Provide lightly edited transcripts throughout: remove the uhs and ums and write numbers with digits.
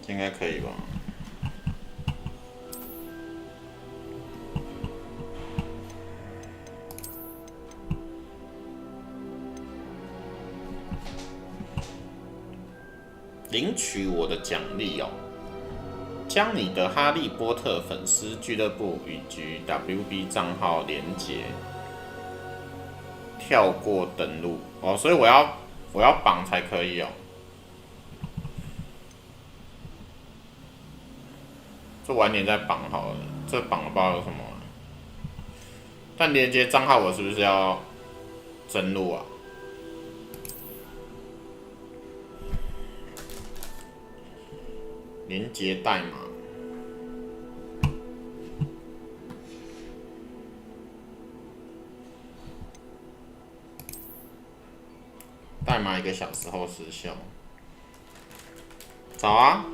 应该可以吧？领取我的奖励哦！将你的哈利波特粉丝俱乐部以及 WB 账号连结，跳过登录哦，所以我要绑才可以哦。这晚点再绑好了，这绑了不知道有什么。但连接账号我是不是要登录啊？连接代码，代码1个小时后失效。早啊！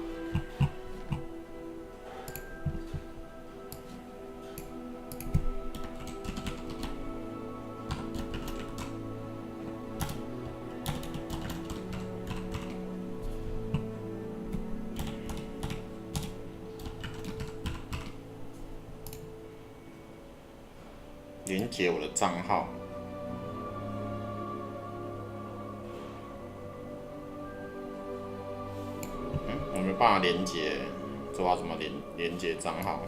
连接我的账号。我没办法连接，这我要怎么连接账号？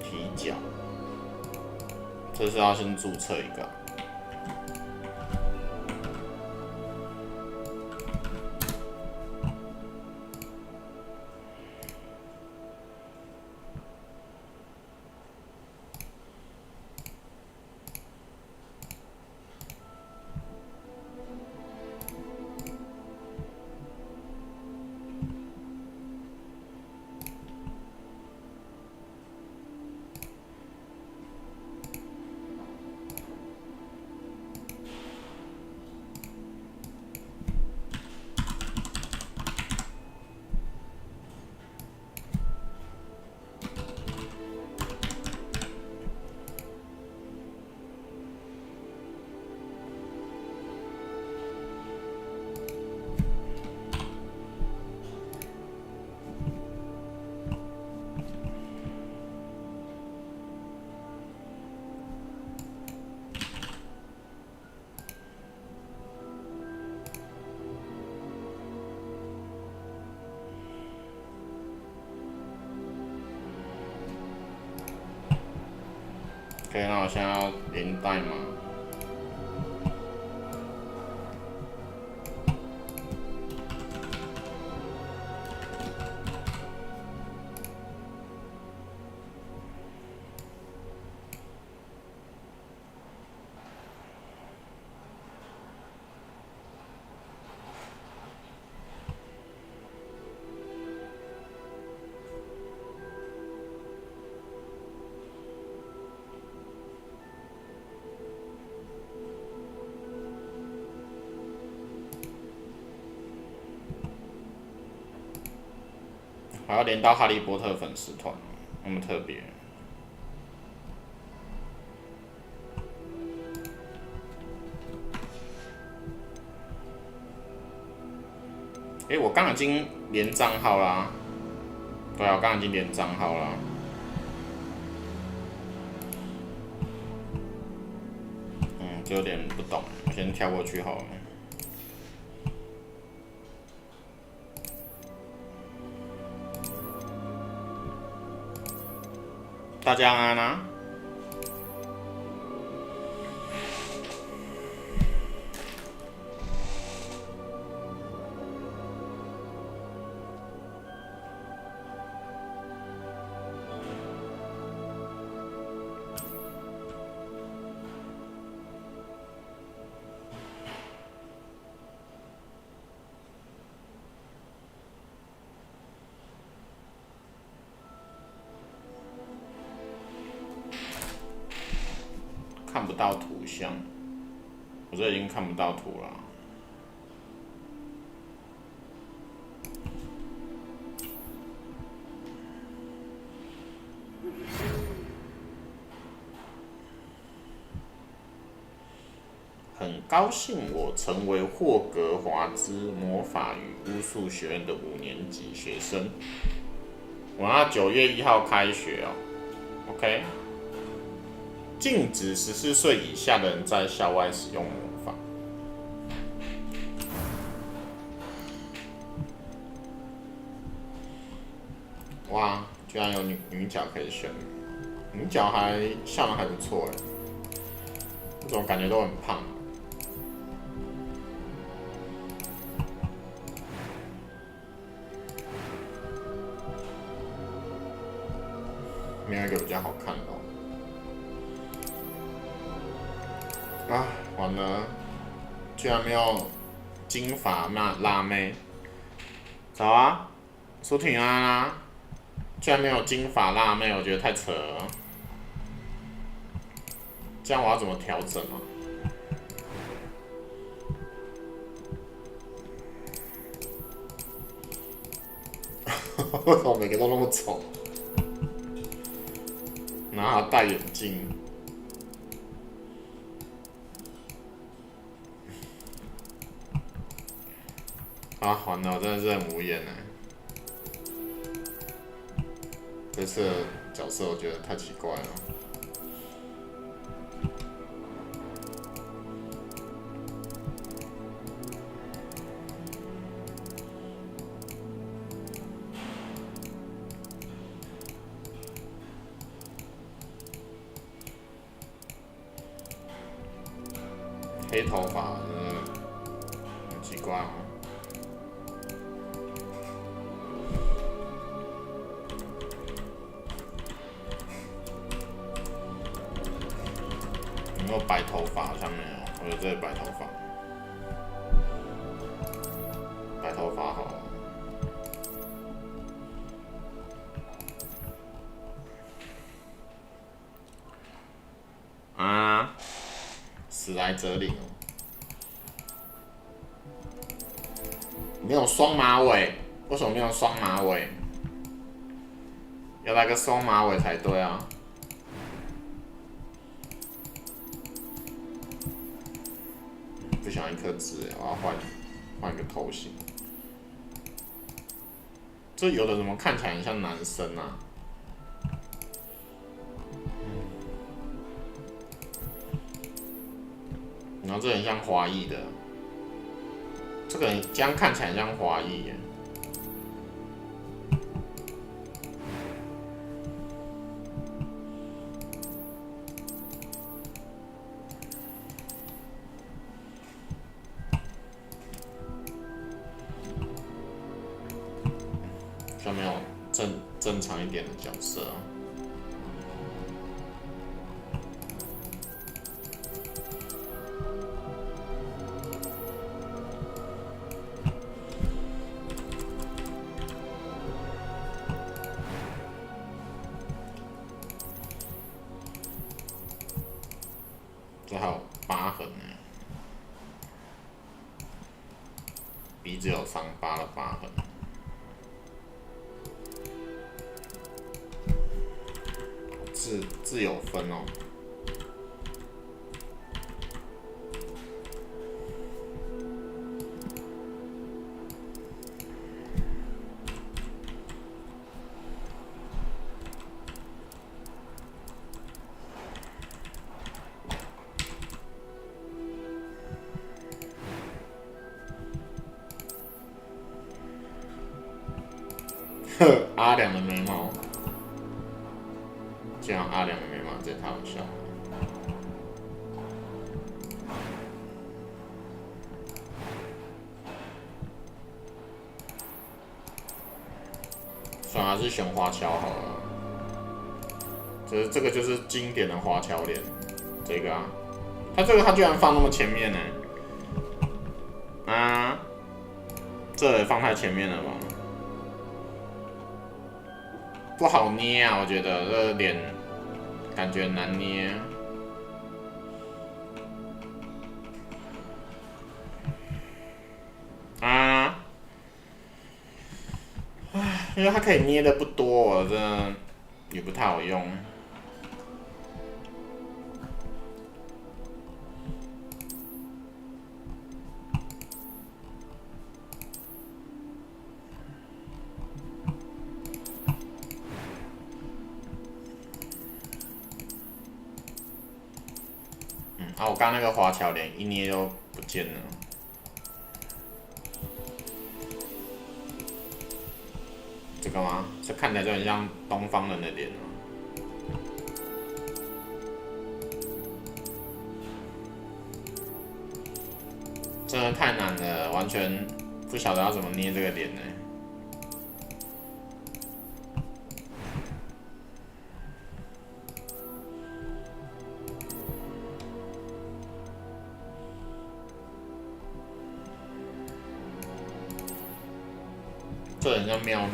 提缴，这是要先注册一个。OK， 那我现在要连代码。还要连到哈利波特粉丝团，那么特别。我刚已经连账号啦。对啊，我刚已经连账号啦。就有点不懂，我先跳过去好了。大家安啊！看不到图像，我这已经看不到图了。很高兴我成为霍格华兹魔法与巫术学院的5年级学生。我那9月1号开学哦 ，OK。禁止14岁以下的人在校外使用魔法。哇，居然有女角可以选，女角效能还不错哎，我怎么感觉都很胖？没有一个比较好看的哦。啊，完了，居然没有金发辣妹。早啊，苏婷安啊，居然没有金发辣妹，我觉得太扯了。这样我要怎么调整啊？为什么每个都那么丑？然后还戴眼镜。啊，完了，我真的是很无言哎。这次的角色我觉得太奇怪了。黑头发真的很奇怪哦。有没有白头发？好像没有，我有这个白头发。白头发好了。啊，史莱哲林哦。没有双马尾，为什么没有双马尾？要来个双马尾才对啊！不想一颗痣，我要换一个头型。这有的怎么看起来很像男生啊？然后这很像华裔的。这个这样看起来很像华裔耶。就没有正常一点的角色啊。这还有疤痕呢，鼻子有伤疤的疤痕。字有分哦。阿良的眉毛，这样阿良的眉毛，这也太好笑了。算了，还是选花桥好了。这个就是经典的花桥脸，这个啊，他居然放那么前面呢？啊，这也放太前面了吧？不好捏啊，我觉得这个脸感觉难捏。啊，因为它可以捏的不多，我真的也不太好用。啊，我刚那个华侨脸一捏就不见了。这个吗？这看起来就很像东方人的脸哦。真的太难了，完全不晓得要怎么捏这个脸呢。这很像妙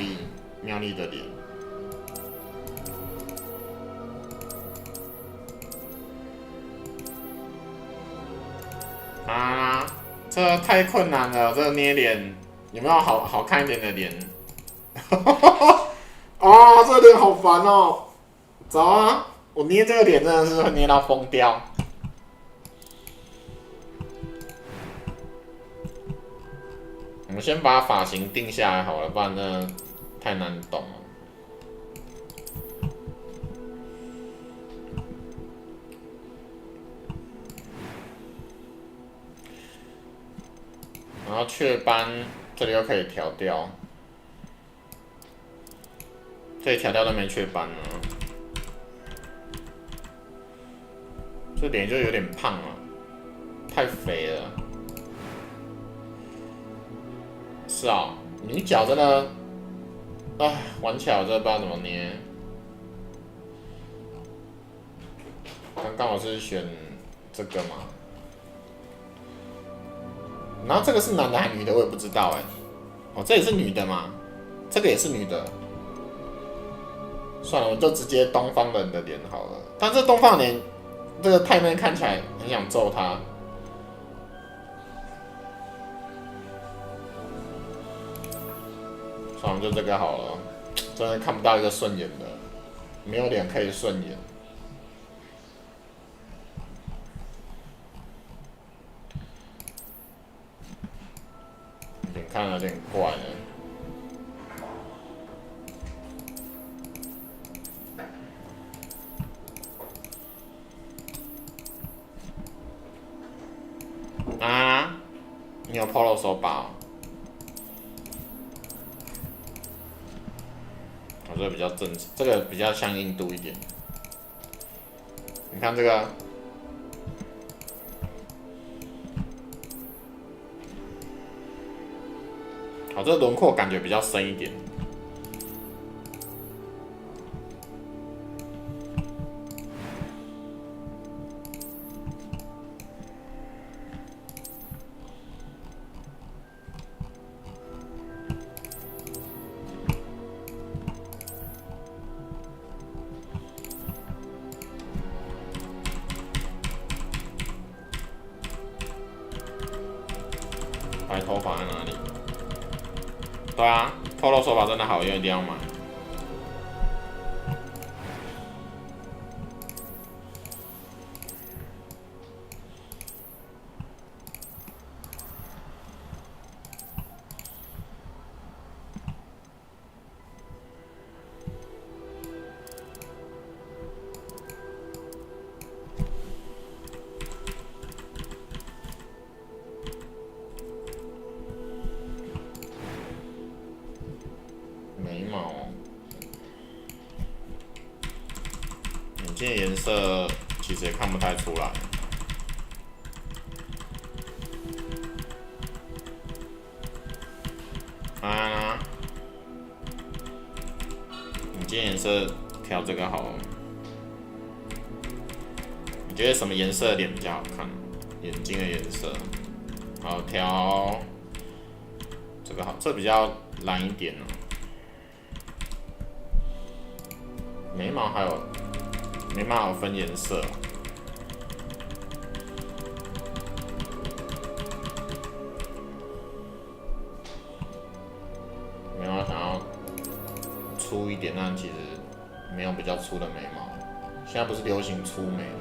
丽的脸。啊，这太困难了，这个捏脸有没有好看一点的脸？啊，这个脸好烦哦！走啊，我捏这个脸真的是会捏到疯掉。我们先把发型定下来好了，不然真的太难懂了。然后雀斑这里又可以调掉，这里调掉都没雀斑了，这脸就有点胖了，太肥了。是啊，女角真的，唉，玩起来我真的不知道怎么捏。刚刚我是选这个嘛，然后这个是男的还是女的，我也不知道哎。哦，这也是女的吗？这个也是女的。算了，我就直接东方人的脸好了。但这东方脸，这个太妹看起来很想揍他。算了，就这个好了。真的看不到一个顺眼的，没有脸可以顺眼。脸看有点怪了。啊，你有 polo 手把哦？我这个比较正，这个比较像印度一点。你看这个，好，这个轮廓感觉比较深一点。白头发在哪里？对啊 ，polo 手法真的好用，一定要买。眉毛，眼睛的颜色其实也看不太出来。啊，眼睛颜色调这个好了。你觉得什么颜色的脸比较好看？眼睛的颜色，好调这个好，这比较蓝一点哦。眉毛还有分颜色，眉毛想要粗一点，但其实没有比较粗的眉毛。现在不是流行粗眉吗？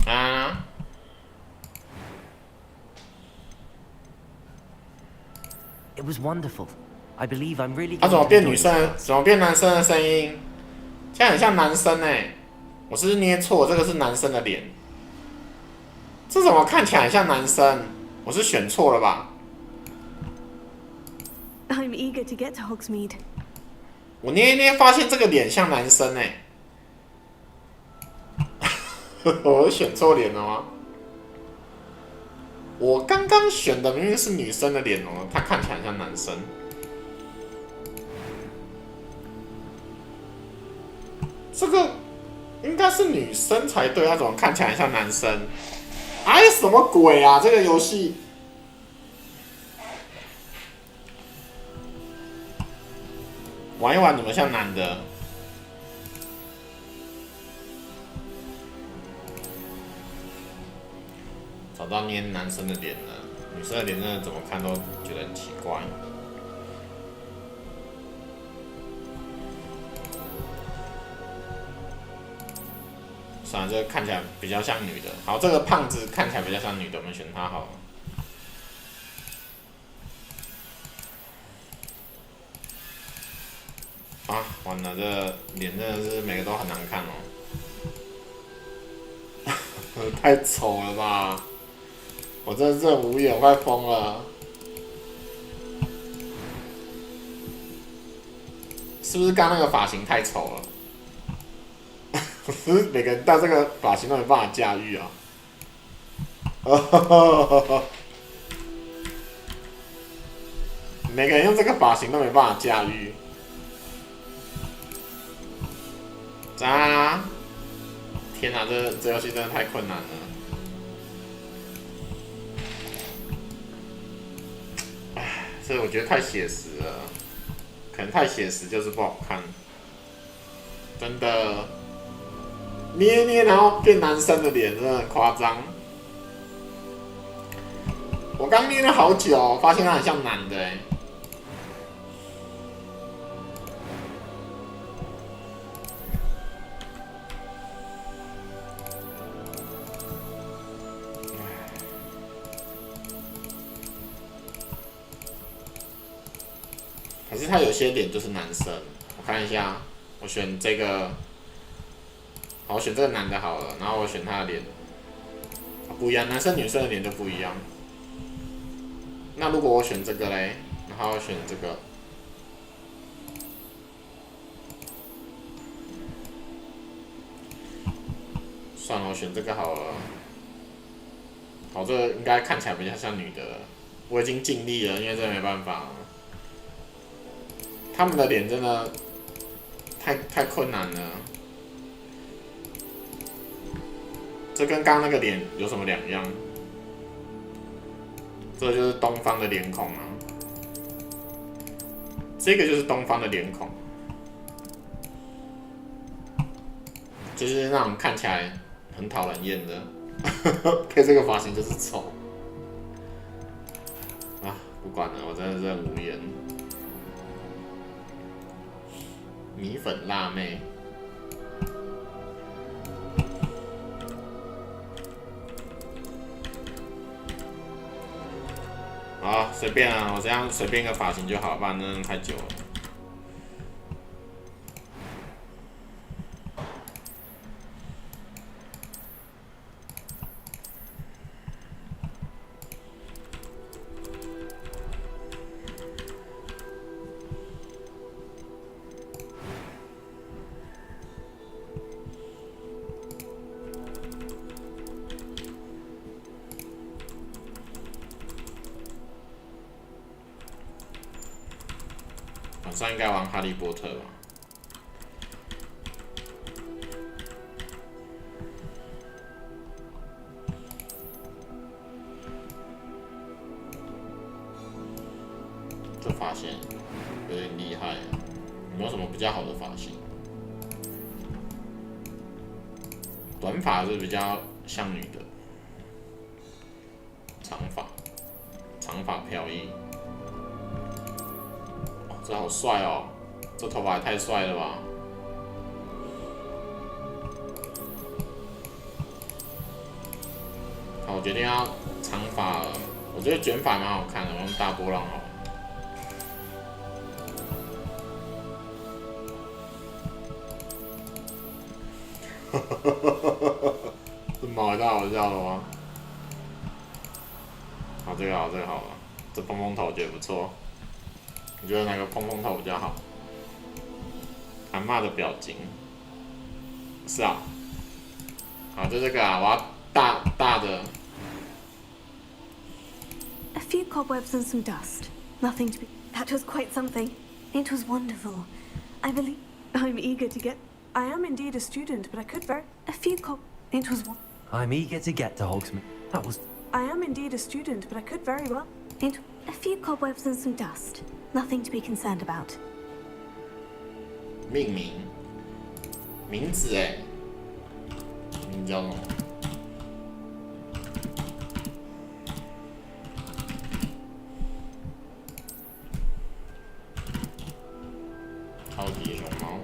啊！ It was wonderful. I believe I'm really 他怎么变女生？怎么变男生的声音？现在很像男生哎！我是不是捏错？这个是男生的脸。这怎么看起来很像男生？我是选错了吧？ I'm eager to get to Hogsmeade. 我捏一捏，发现这个脸像男生哎！我选错脸了吗？我刚刚选的明明是女生的脸哦，她看起来像男生。这个应该是女生才对，她怎么看起来像男生？哎，什么鬼啊！这个游戏。玩一玩，怎么像男的？找到捏男生的脸了，女生的脸真的怎么看都觉得很奇怪。算了，这个看起来比较像女的。好，这个胖子看起来比较像女的，我们选他好了。啊，完了，这脸真的是每个都很难看哦，太丑了吧！我真的是很无言，我快疯了。是不是刚那个发型太丑了？是每个人戴这个发型都没办法驾驭啊！每个人用这个发型都没办法驾驭。啊！天哪，这游戏真的太困难了。唉，这我觉得太写实了，可能太写实就是不好看。真的，捏捏然后变男生的脸，真的很夸张。我刚捏了好久，发现他很像男的哎。可是他有些脸就是男生，我看一下，我选这个，好，我选这个男的好了，然后我选他的脸，不一样，男生女生的脸就不一样。那如果我选这个嘞，然后选这个，算了，我选这个好了。好，这个应该看起来比较像女的了，我已经尽力了，因为这没办法了。他们的脸真的太困难了，这跟刚刚那个脸有什么两样？这就是东方的脸孔啊，这个就是东方的脸孔，就是那种看起来很讨人厌的，配这个发型就是丑啊！不管了，我真的是很无言。米粉辣妹，好，随便啊，我这样随便一个发型就好，不然真的太久了。晚上应该玩哈利波特吧？这发型有点厉害，有没有什么比较好的发型？短发是比较像女的，长发飘逸。这好帅哦！这头发也太帅了吧！好，我决定要长发了。我觉得卷发蛮好看的，我用大波浪好了。这毛也太好笑了吗？好，这个好，这个好了。这蓬蓬头觉得不错。你觉得哪个蓬蓬头比较好？阿嬷的表情。是啊。好，就这个啊，我要大的。A few cobwebs and some dust. Nothing to be. That was quite something. It was wonderful. I believe. I'm eager to get. I am indeed a student, but I could very. A few It was. I'm eager to get to Hogsmeade. That was. I am indeed a student, but I could very well. A few cobwebs and some dust. Nothing to be concerned about. 命名，名字哎，名字叫什么？超级熊猫。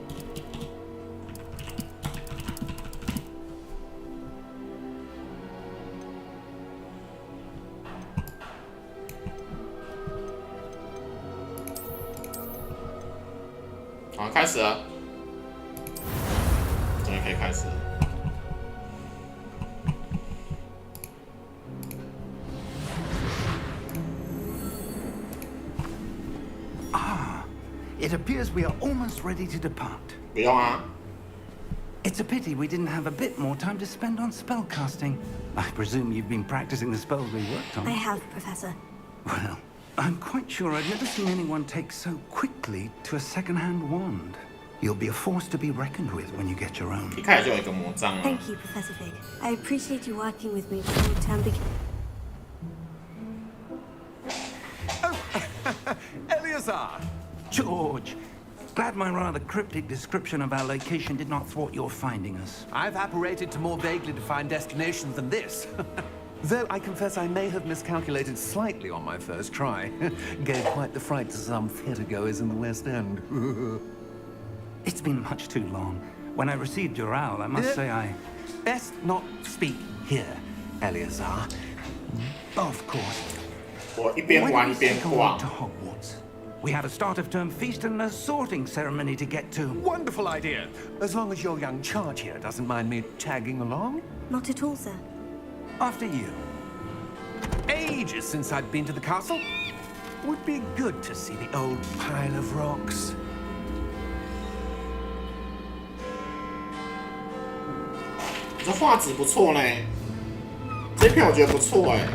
好，开始了，终于可以开始了。It appears we are almost ready to depart. 不用啊。 It's a pity we didn't have a bit more time to spend on spellcasting. I presume you've been practicing the spells we worked on. I have, Professor. Well, I'm quite sure I've never seen anyone take so quickly to a second-hand wand. You'll be a force to be reckoned with when you get your own. 一开始就有一个魔杖啊。 Thank you, Professor Fig. I appreciate you working with me before the term begins. Eleazar! George, glad my rather cryptic description of our location did not thwart your finding us. I've apparated to more vaguely defined destinations than this. Though I confess I may have miscalculated slightly on my first try. Gave quite the fright to some theatregoers in the West End. It's been much too long. When I received your owl, I must say I... Best not speak here, Eleazar. Of course. 我一边 Why 玩 don't 一 we 边 take a 逛 walk to。Hogwarts? We have a start-of-term feast and a sorting ceremony to get to. Wonderful idea. As long as your young charge here doesn't mind me tagging along. Not at all, sir. After you. Ages since I'd been to the castle. Would be good to see the old pile of rocks. 这画质不错呢，这片我觉得不错哎，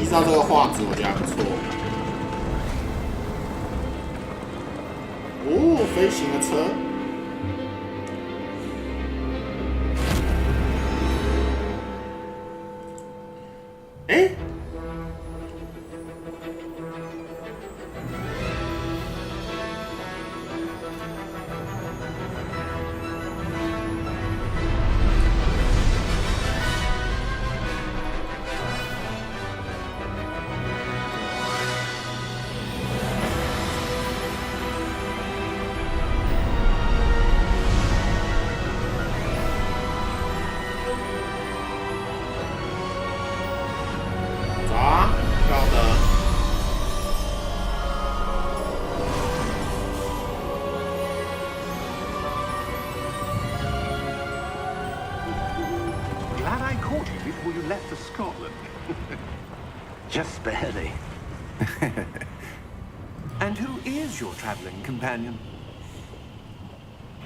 依照这个画质，我觉得还不错。哦，飞行的车。哎。走啊，高的。Glad I caught you before you left for Scotland. Just barely. And who is your traveling companion?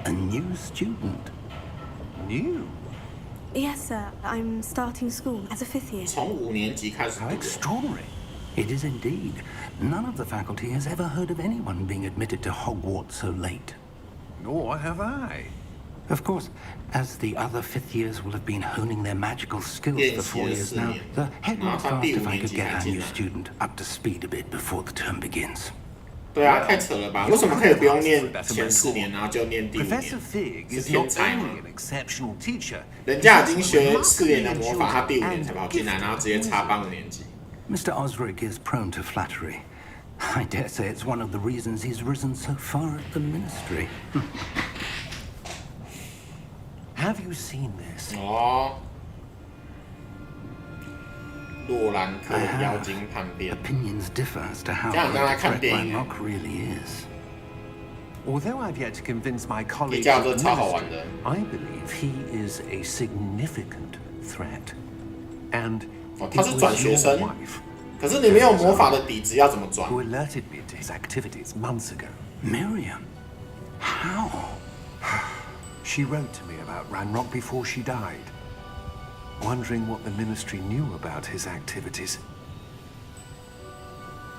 A new student. New? Yes, sir. I'm starting school as a fifth year. 从5年级开始 How 读的。 extraordinary. It is indeed. None of the faculty has ever heard of anyone being admitted to Hogwarts so late. Nor have I. Of course, as the other fifth years will have been honing their magical skills for 4 years now, the headmaster asked if I could get our new student up to speed a bit before the term begins. 对啊，太扯了吧？为什么可以不用念前4年，然后就念第5 Professor 年？ Fig 是 is 天 not 才吗？ only an exceptional teacher, 人家已经学4年的魔法，他第5年才跑进来，然后直接插班5年级。 Mr. Osric is prone to flattery. I dare say it's one of the reasons he's risen so far at the ministry. have you seen this? 哦，洛兰克妖精叛变， Opinions differ as to how 这样让他 great a 看 threat 电影。 Ranrock really is. Although I've yet to convince my 比 colleagues 较 at 这 the 超好玩的。 ministry, I believe he is a significant threat. And 哦， it 他是转 was 学 your 生， wife 可是你没有魔法的底子，要怎么转？ who alerted me to his activities months ago. Miriam? How? She wrote to me about Ranrock before she died, wondering what the ministry knew about his activities.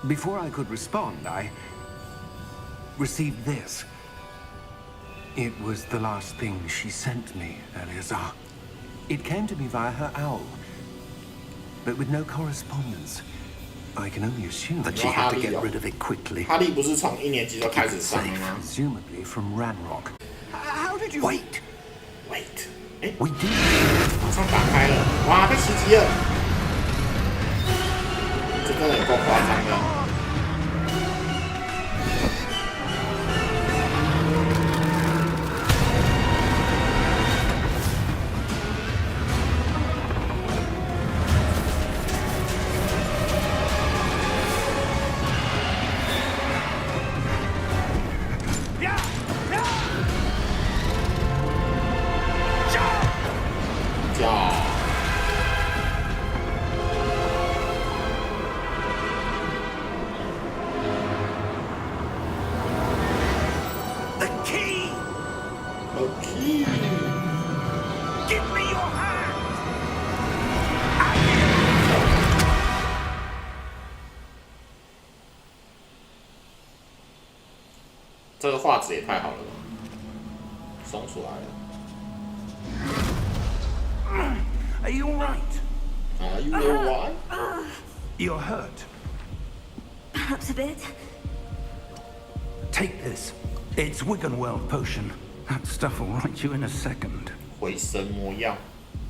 Before I could respond, I received this. It was the last thing she sent me, Eleazar. It came to me via her owl, but with no correspondence. I can only assume That she had to get rid of it quickly. 哈利不是从1年级就开始上了吗 presumably from Ranrock. How did you... Wait! ？Wait， 哎， We did. 马上打开了，哇，被袭击了，这真的有够夸张的。叫 The key! OK， Give me your hand! 这个画质也太好了吧，松出来了。 Are you alright? Are you alright？ You're hurt. Perhaps a bit. Take this. It's Wiggenweld potion. That stuff will right you in a second. 回神魔药，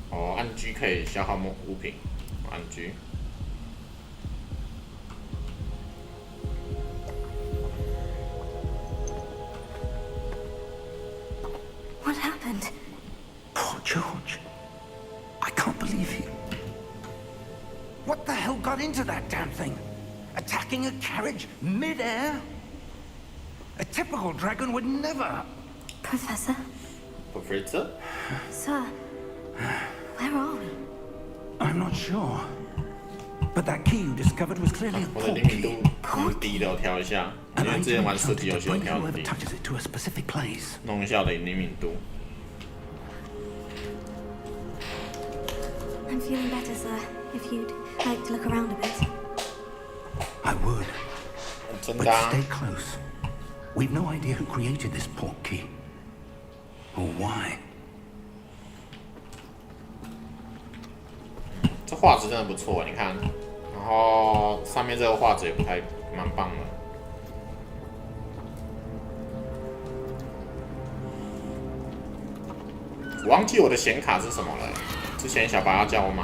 哦，按 G 可以消耗物品，按 G。 What happened? Poor George. I can't believe you. What the hell got into that damn thing? Attacking a carriage mid-air? A typical dragon would never. Professor? Professor？ Sir? Where are we? I'm not sure. But that key you discovered was clearly a 我的 port 灵敏 key. 度很低的，我调一下，因 And 为 I 之前 do 玩射击 something 游 to 戏我 bring 调很 whoever 低， touches it to a specific place. 弄一下我的灵敏度。 I'm feeling better, sir. If you'd like to look around a bit. I would. 真 But 的啊， stay close. We've no idea who created this port key. Or why. 这画质真的不错，你看，然后上面这个画质也蛮棒的。我忘记我的显卡是什么了，之前小白要叫我买。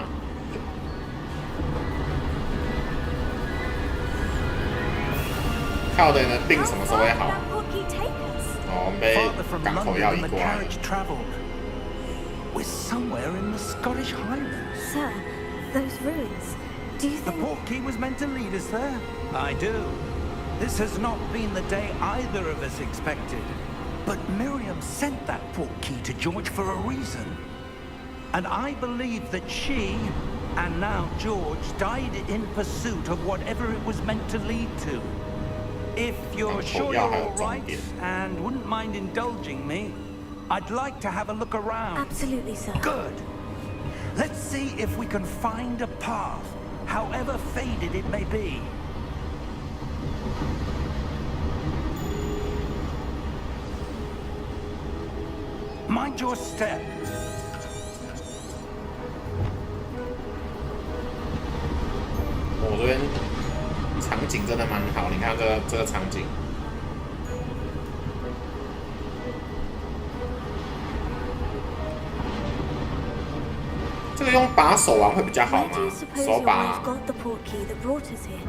看我的人的病什么时候会好？ That portkey take us? 哦，我们被 Farther from 港口 London 要移 than the 过来了。 carriage travelled. We're somewhere in the Scottish Highlands. Sir, those ruins. Do you The think... port key was meant to lead us there. I do. This has not been the day either of us expected. But Miriam sent that port key to George for a reason. And I believe that she, and now George, died in pursuit of whatever it was meant to lead to. If you're sure you're all right and wouldn't mind indulging me, I'd like to have a look around. Absolutely, sir. Good. Let's see if we can find a path, however faded it may be. Mind your step. 我这边场景真的蛮好，你看这个场景。这个用把手玩会比较好 Where do you 吗？ suppose 手 your 把 wife got the portkey that brought us here?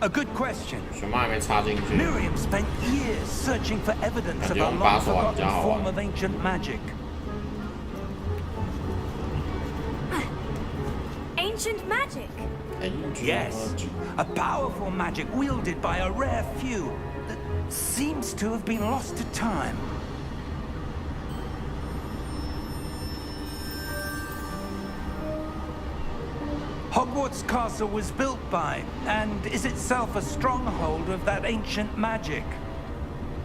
A good question. 熊猫还没插进去。 Miriam spent years searching for evidence of a 感觉用把手玩比较 long-forgotten 好玩。 form of ancient magic. Ancient magic? Yes, a powerful magic wielded by a rare few. seems to have been lost to time. Hogwarts Castle was built by, and is itself a stronghold of that ancient magic.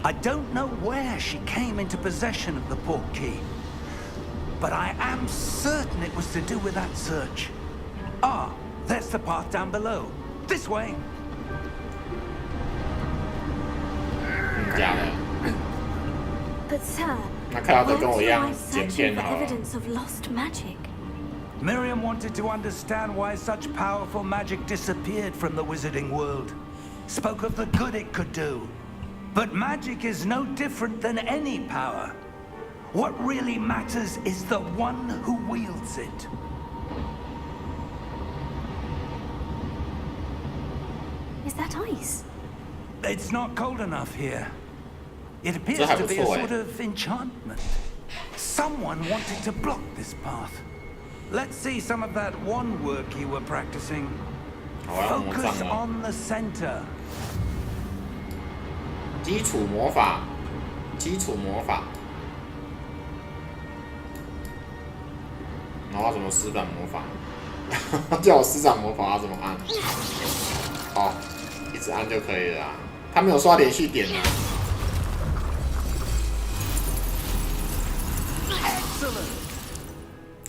I don't know where she came into possession of the portkey, but I am certain it was to do with that search. Ah, there's the path down below. This way. 假的。 But sir, 那看到都跟我一 why 样 am I 剪 searching 片 for 好了。 evidence of lost magic? Miriam wanted to understand why such powerful magic disappeared from the wizarding world. Spoke of the good it could do. But magic is no different than any power. What really matters is the one who wields it. Is that ice? It's not cold enough here. It appears Det här to be a förstår sort jag. of enchantment. Someone wanted to block this path. Let's see some of that wand work you were practicing. 好啊，魔 Focus 杖了。 on the center. 基础魔法，基础魔法。然后怎么施展魔法？叫我施展魔法要怎么按？哦，一直按就可以了啊。他没有刷连续点啊。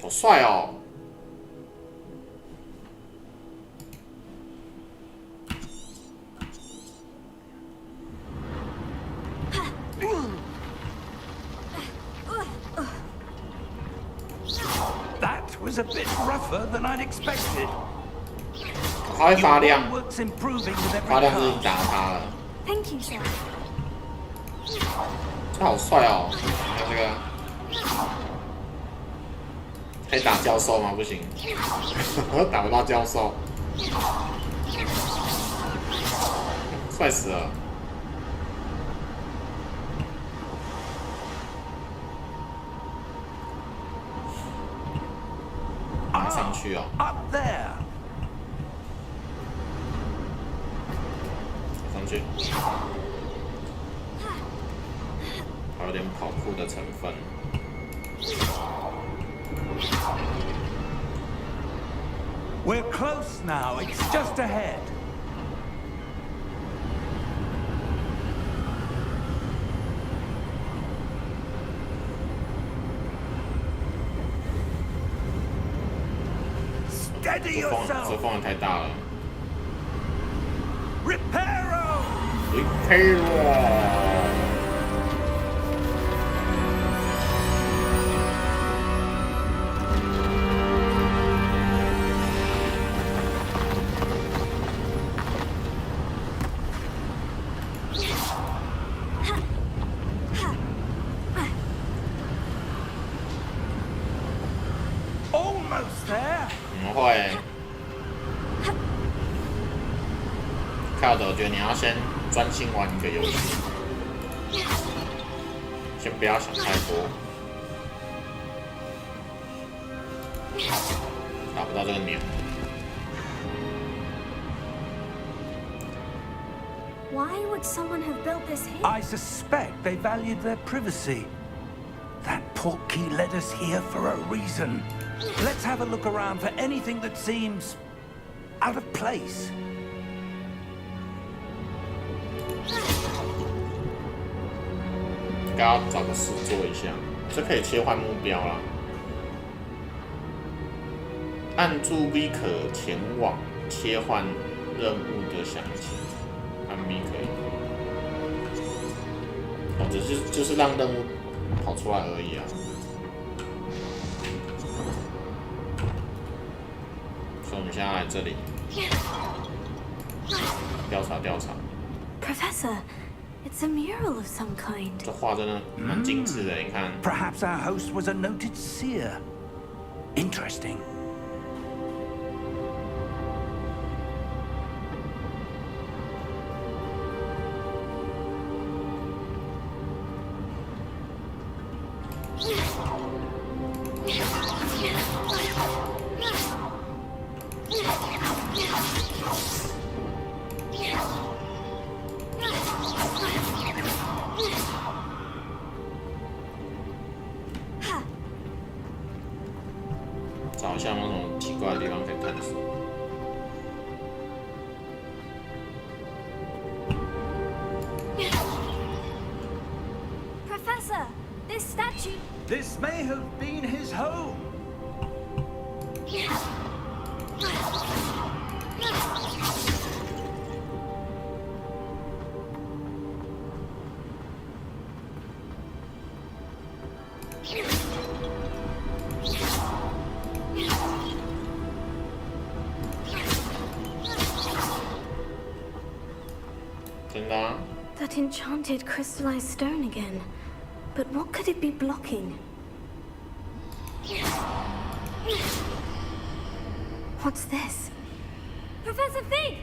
好帅哦！That was a bit rougher than I'd expected. 它会发亮， Work's improving with 发 every 亮就是你 cast. 打它了。 Thank you, sir. 这好帅哦！你看这个，可以打教授吗？不行，我打不到教授，帅死了！拿上去哦， Up there. 上去，还有点跑酷的成分。 We're close now. It's just ahead. Steady 这 yourself. 风也太大了。 Reparo. Reparo。 Almost there. 我们会，靠的，我觉得你要先专心玩一个游戏，先不要想太多。打不到这个鸟， Why would someone have built this here? I suspect they valued their privacy. That portkey led us here for a reason. Let's have a look around for anything that seems out of place. 应该要找个事做一下，这可以切换目标啦。按住 V 可前往切换任务的详情，按 V 可以。哦，只是就是让任务跑出来而已啊。所以我们现在来这里调查调查。 Professor, it's a mural of some kind. 这画真的蛮精致的，你看。 Perhaps our host was a noted seer. Interesting. 找一下有没有什么奇怪的地方可以探索。Professor, this statue. This may have been his home. 真的啊？ That enchanted crystallized stone again. But what could it be blocking? What's this? Professor Fig!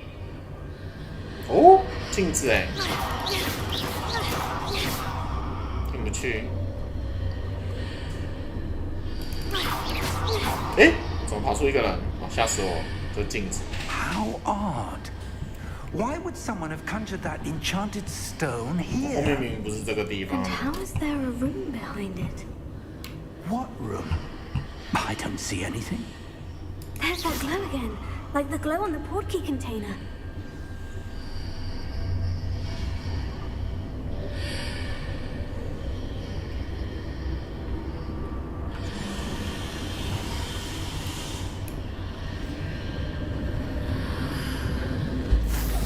哦，镜子哎，进不去。哎，怎么跑出一个人？哦，吓死我！这镜子。 How odd. Why would someone have conjured that enchanted stone 后面 here? 明明不是这个地方 And。how is there a room behind it? What room? I don't see anything. There's that glow again, like the glow on the portkey container.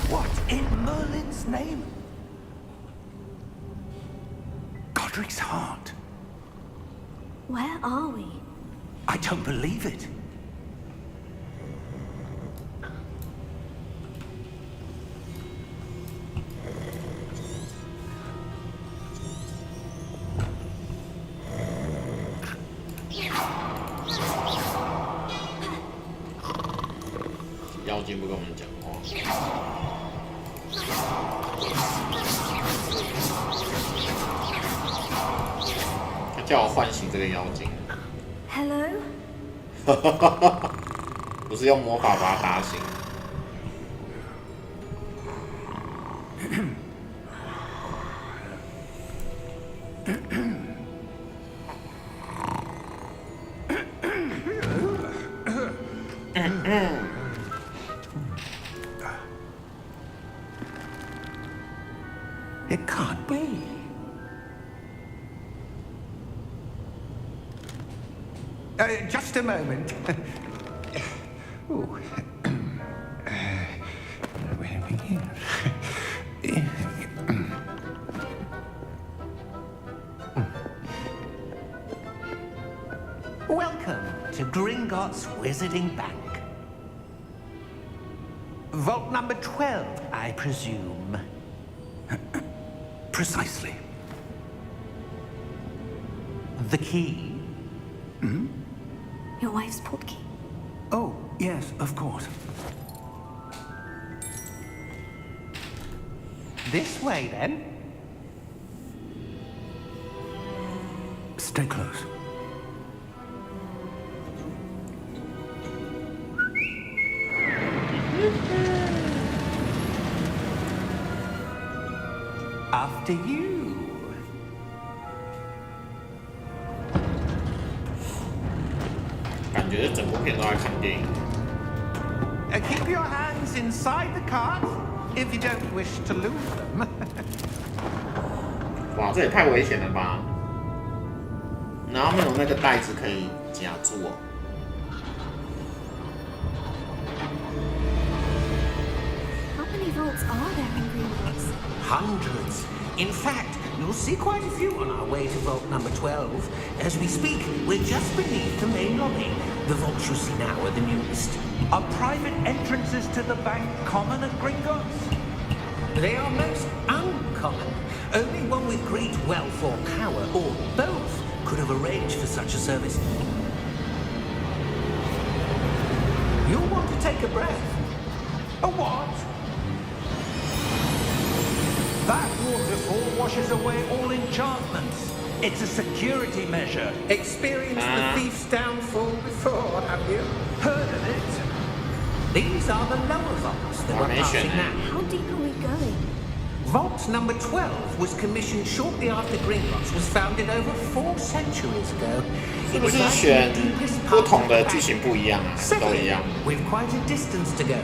What in Merlin's name? Godric's heart. Where are we? I don't believe it. “妖精不跟我们讲话。”他叫我唤醒这个妖精， Hello? 不是用魔法把他打醒。It can't be. Just a moment. Ooh. Where we begin? Welcome to Gringotts Wizarding Bank. Vault number 12, I presume. Precisely. The key? Your wife's portkey. Oh, yes, of course. This way, then. Stay close. After you. 感觉整部片都在看电影。Keep your hands inside the cart if you don't wish to lose them. 哇，这也太危险了吧！然后没有那个袋子可以夹住哦。 How many vaults are there in Gringotts? Hundreds. In fact, you'll see quite a few on our way to vault number 12. As we speak, we're just beneath the main lobby. The vaults you see now are the newest. Are private entrances to the bank common at Gringotts? They are most uncommon. Only one with great wealth or power, or both, could have arranged for such a service. You'll want to take a breath. A what? That waterfall washes away all enchantments. It's a security measure. Experienced the thief's downfall before, have you? Heard of it? These are the lower vaults that we're passing now. How deep are we going? Vault number 12 was commissioned shortly after Gringotts was founded over 4 centuries ago. 是不是选不同的剧情不一样啊？都一样。We've quite a distance to go.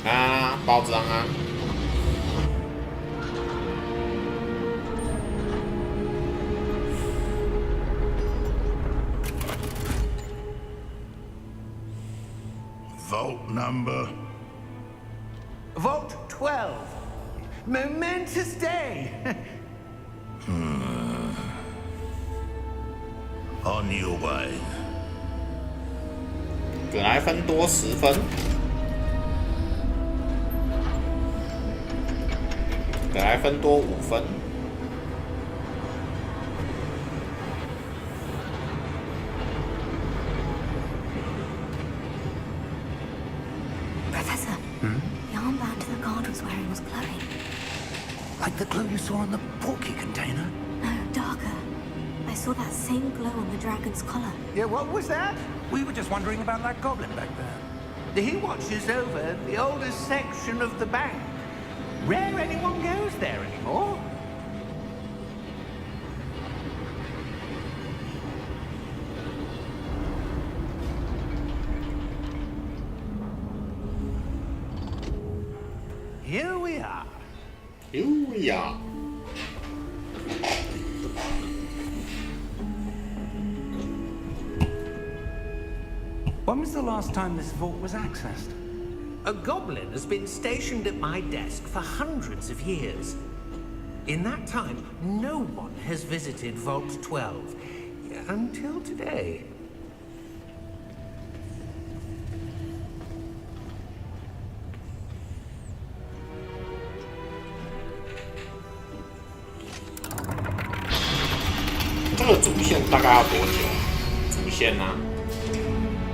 啊，包装啊。Vault number. Vault 12. Momentous day. On your way. 葛莱芬多10分，葛莱芬多5分。Professor, the armband the guard was wearing was glowing. Like the glow you saw in the porky container? No, darker. I saw that same glow on the dragon's collar. Yeah, what was that? We were just wondering about that goblin back there. He watches over the oldest section of the bank. Rare anyone goes there anymore. Here we are. Here we are. When was the last time this vault was accessed? A goblin has been stationed at my desk for hundreds of years. In that time, no one has visited Vault 12 until today. This 个主线大概要多久？主线啊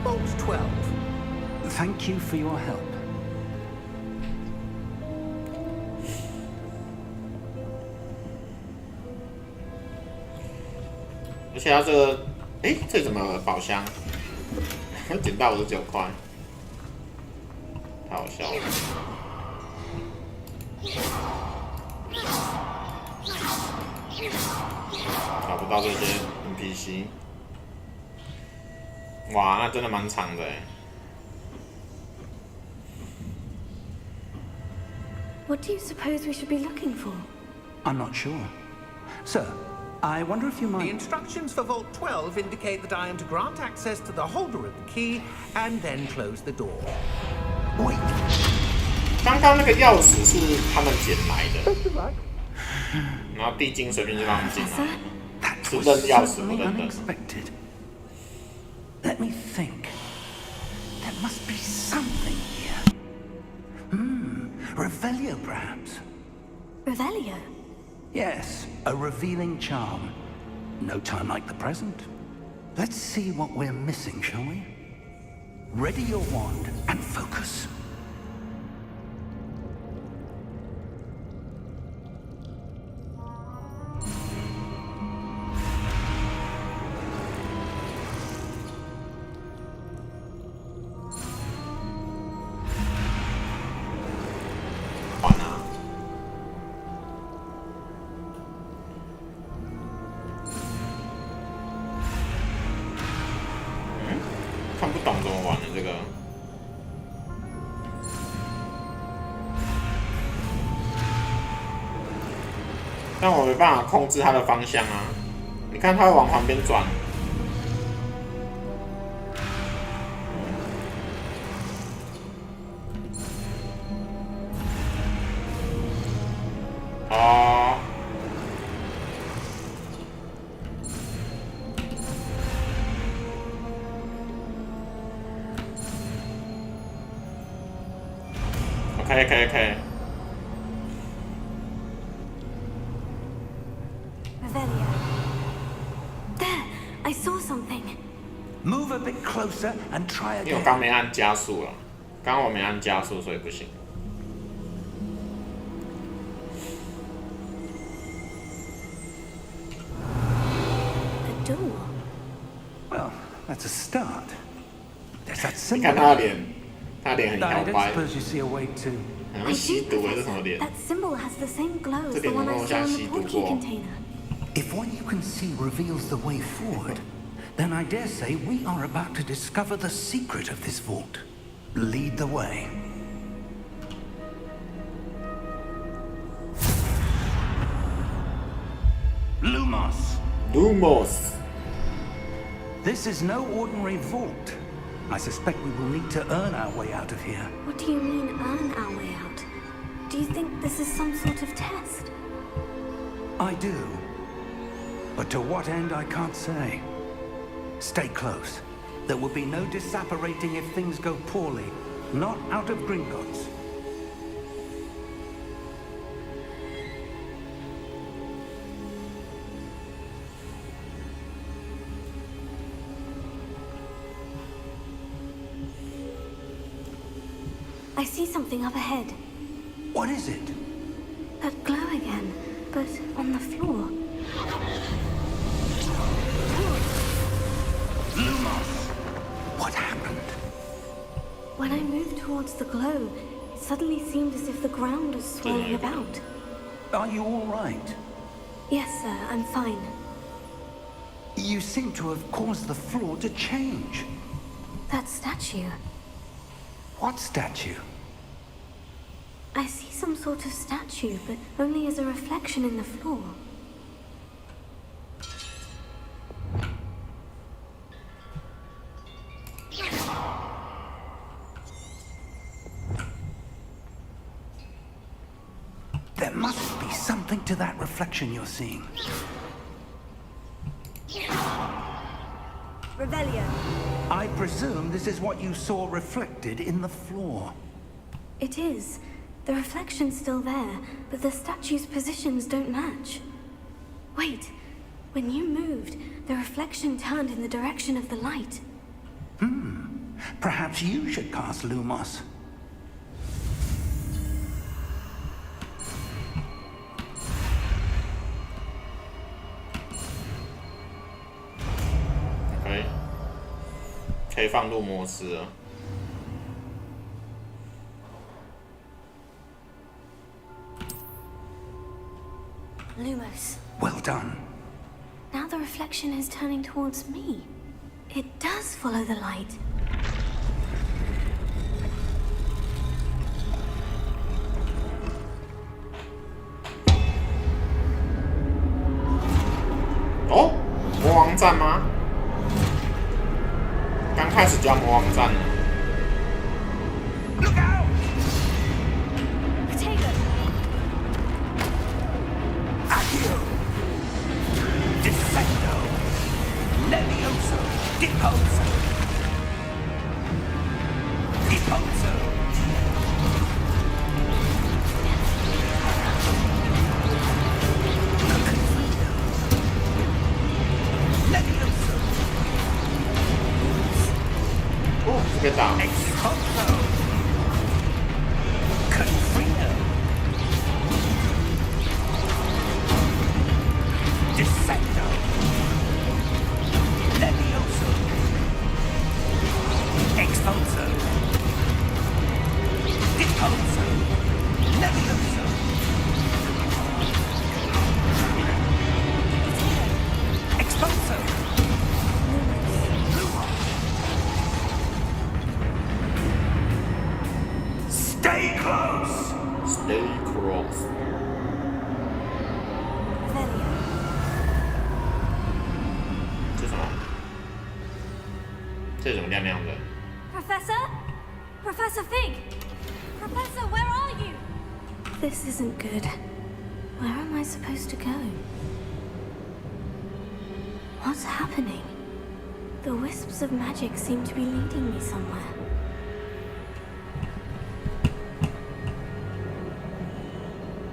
Vault 12. Thank you for your help. 而且它这个，哎，这怎么宝箱？捡到59块，太好笑了。找不到这些 NPC， 哇，那真的蛮长的哎。What do you suppose we should be looking for? I'm not sure. Sir, I wonder if you The might... instructions for Vault 12 indicate that I am to grant access to the holder of the key and then close the door. Wait. 刚刚那个钥匙是他们捡来的，然后地精随便就让他们进来， That 是 was 认钥匙 certainly 不认的。 unexpected. Let me think. There must be something here. Revelio, perhaps. Revelio? Yes, a revealing charm. No time like the present. Let's see what we're missing, shall we? Ready your wand and focus.但我没办法控制它的方向啊！你看它会往旁边转。哦。可以。Revelio. There! I saw something. Move a bit closer and try 因为我 again. 刚没按加速了，刚我没按加速，所以不行。A door. Well, that's a start. There's that 你 symbol. 看他的脸，他的脸很摇 I don't 摆。 suppose you see a way to... 好像吸毒还是什么 Professor. 脸？ That symbol has the same glow as 这 the 脸 one 怎 I 么 saw 像 in 吸 the 毒 portkey 过？ container. If what you can see reveals the way forward, then I dare say we are about to discover the secret of this vault. Lead the way. Lumos! Lumos， This is no ordinary vault. I suspect we will need to earn our way out of here. What do you mean, earn our way out? Do you think this is some sort of test? I do. But to what end, I can't say. Stay close. There will be no disapparating if things go poorly. Not out of Gringotts. I see something up ahead. What is it? That glow again, but on the floor. Lumos! What happened? When I moved towards the glow, it suddenly seemed as if the ground was swirling about. Are you all right? Yes, sir, I'm fine. You seem to have caused the floor to change. That statue. What statue? I see some sort of statue, but only as a reflection in the floor. There must be something to that reflection you're seeing. Revelio. I presume this is what you saw reflected in the floor. It is. The reflection's still there, but the statue's positions don't match. Wait. When you moved, the reflection turned in the direction of the light. Perhaps you should cast Lumos. OK， 可以放入模式了。Lumos. Well done. Now the reflection is turning towards me. It does follow the light. Oh，魔王战吗？刚开始就要魔王战了。 Look out! Taylor. Accio! Descendo! Levioso! Deposo! Deposo! Levioso! 哦，这个打。 Exposo! Confino! Descendo! Levioso! Exposo! Deposo! Levioso! Exposo! Stay close! Stay close。 Revelio. 这什么？这怎么亮亮的？ Professor? Professor Fig! Professor, where are you? This isn't good. Where am I supposed to go? What's happening? The wisps of magic seem to be leading me somewhere.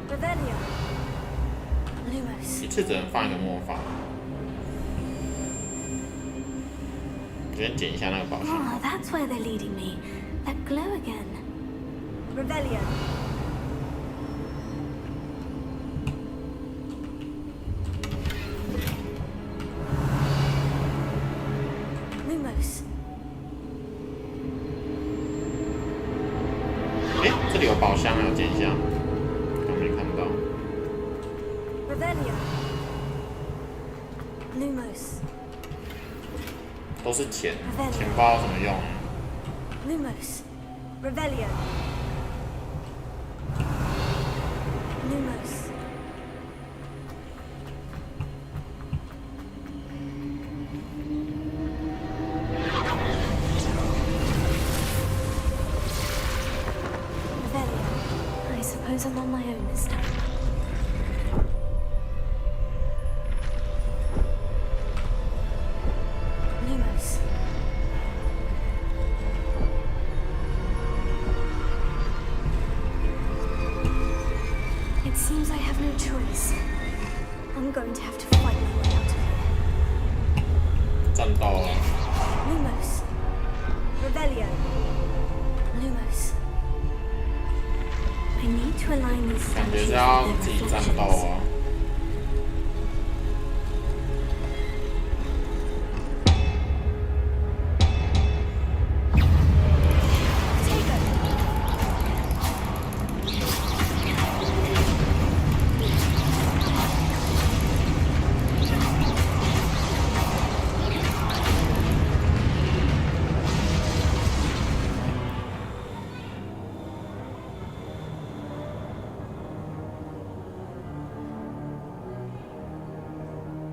Revelio. Lumos. 一次只能放一个魔法。我先捡一下那个宝箱。 Oh, that's where they're leading me. That glow again. Revelio. Lumos. 哎，这里里有宝箱，要捡一下，刚没看到。Revelio. Lumos. 都是钱，钱包有什么用？ Lumos. Revelio. Lumos. Revelio. I suppose I'm on my own this time. Lumos. It seems I have no choice. I'm going to have to fight my way out of here. 战斗啊！ Lumos. Revelio. Lumos. I need to align these 感觉 statues 是 with 要 their 自己战斗 reflections. 哦。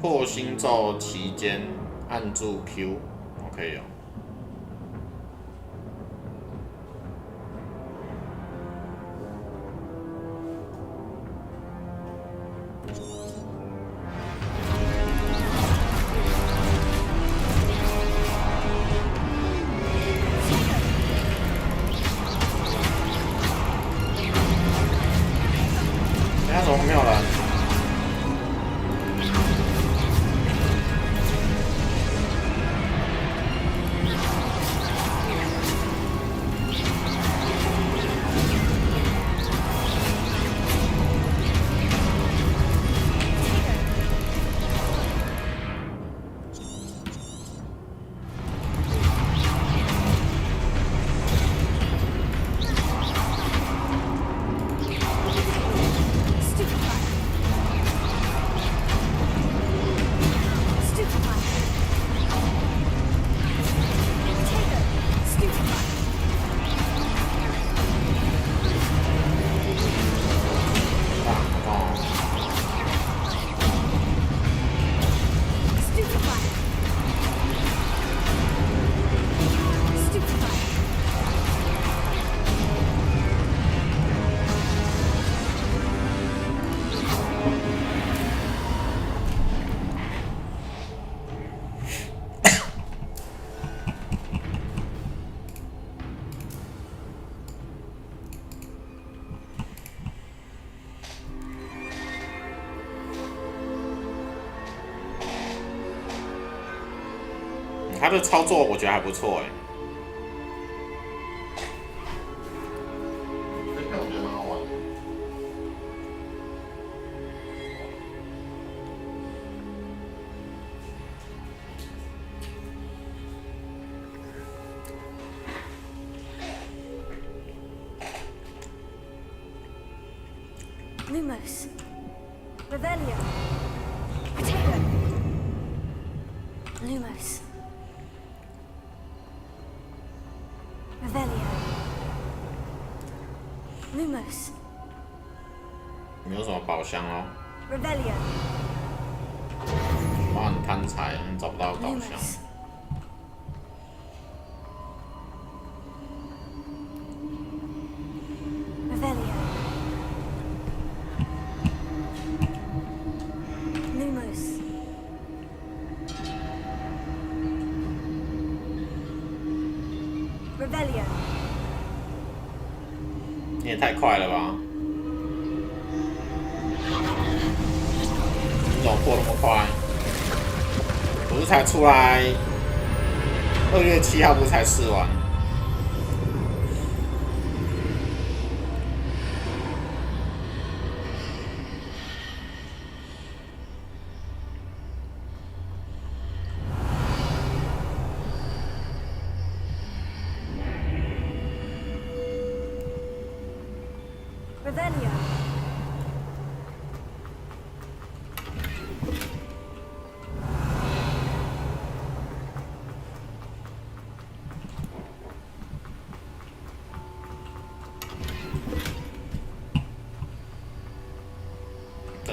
破星咒期间按住 Q，OK 哦。等下怎么没有人？他的操作我觉得还不错哎。这片我觉得蛮好玩的。Lumos. Revelio. Potato. Lumos. Revelio. Lumos. 没有什么宝箱哦， Revelio. 我很贪财，找不到宝箱。 Lumos. Revelio. Lumos. Revelio. 你也太快了吧！你怎么破那么快？不是才出来2月7号，不是才试完？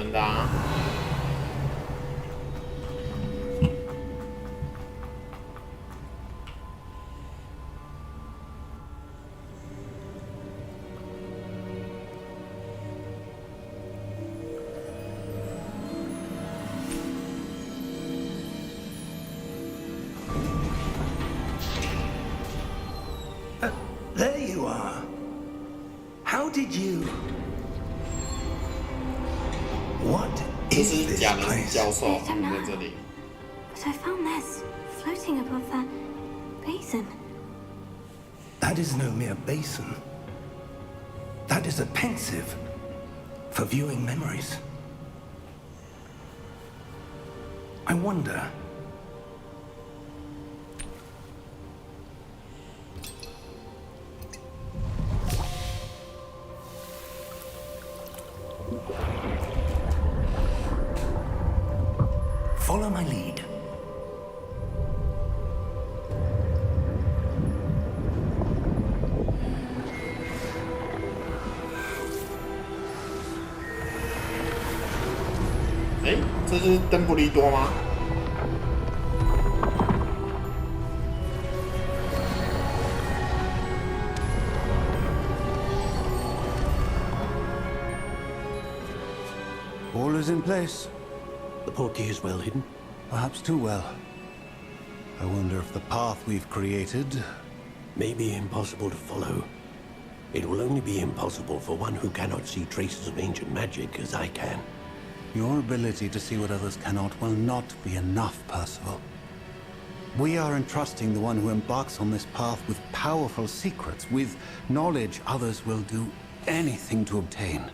能的啊。There you are. How did you? What 这 is 是 this 假人 place? 教授 I don't know. 在这里。 But I found this floating above that basin. That is no mere basin. That is a pensive for viewing memories. I wonder. Follow my lead.哎，这是邓布利多吗？ All is in place. The portkey is well hidden. Perhaps too well. I wonder if the path we've created... May be impossible to follow. It will only be impossible for one who cannot see traces of ancient magic as I can. Your ability to see what others cannot will not be enough, Percival. We are entrusting the one who embarks on this path with powerful secrets, with knowledge others will do anything to obtain.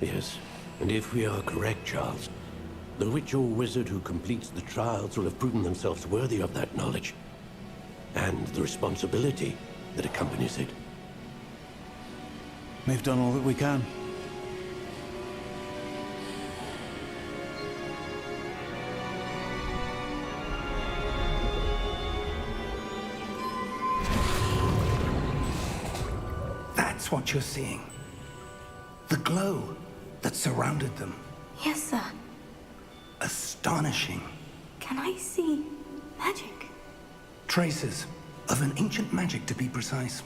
Yes, and if we are correct, Charles, the witch or wizard who completes the trials will have proven themselves worthy of that knowledge, and the responsibility that accompanies it. We've done all that we can. That's what you're seeing. The glow that surrounded them. Yes, sir. Astonishing. Can I see magic? Traces of an ancient magic, to be precise.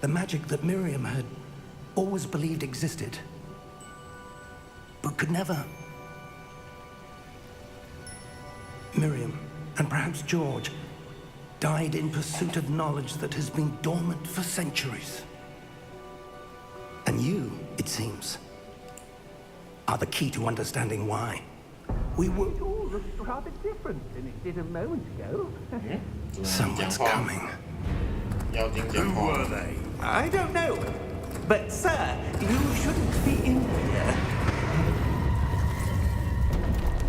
The magic that Miriam had always believed existed, but could never. Miriam, and perhaps George, died in pursuit of knowledge that has been dormant for centuries. And you, it seems, are the key to understanding why. We were... It all looks rather different than it did a moment ago. Someone's coming. 妖精讲话。 I don't know. But, sir, you shouldn't be in here.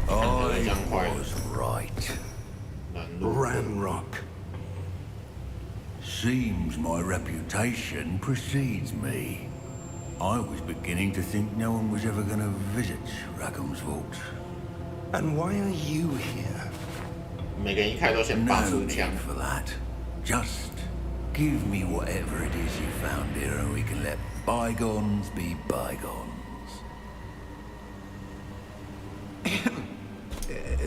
I was right. Ranrock. Seems my reputation precedes me. I was beginning to think no one was ever going to visit Rackham's vault. And why are you here? 每个人一开始都先拔 No 出 need 枪。 for that. Just give me whatever it is you found here and we can let bygones be bygones.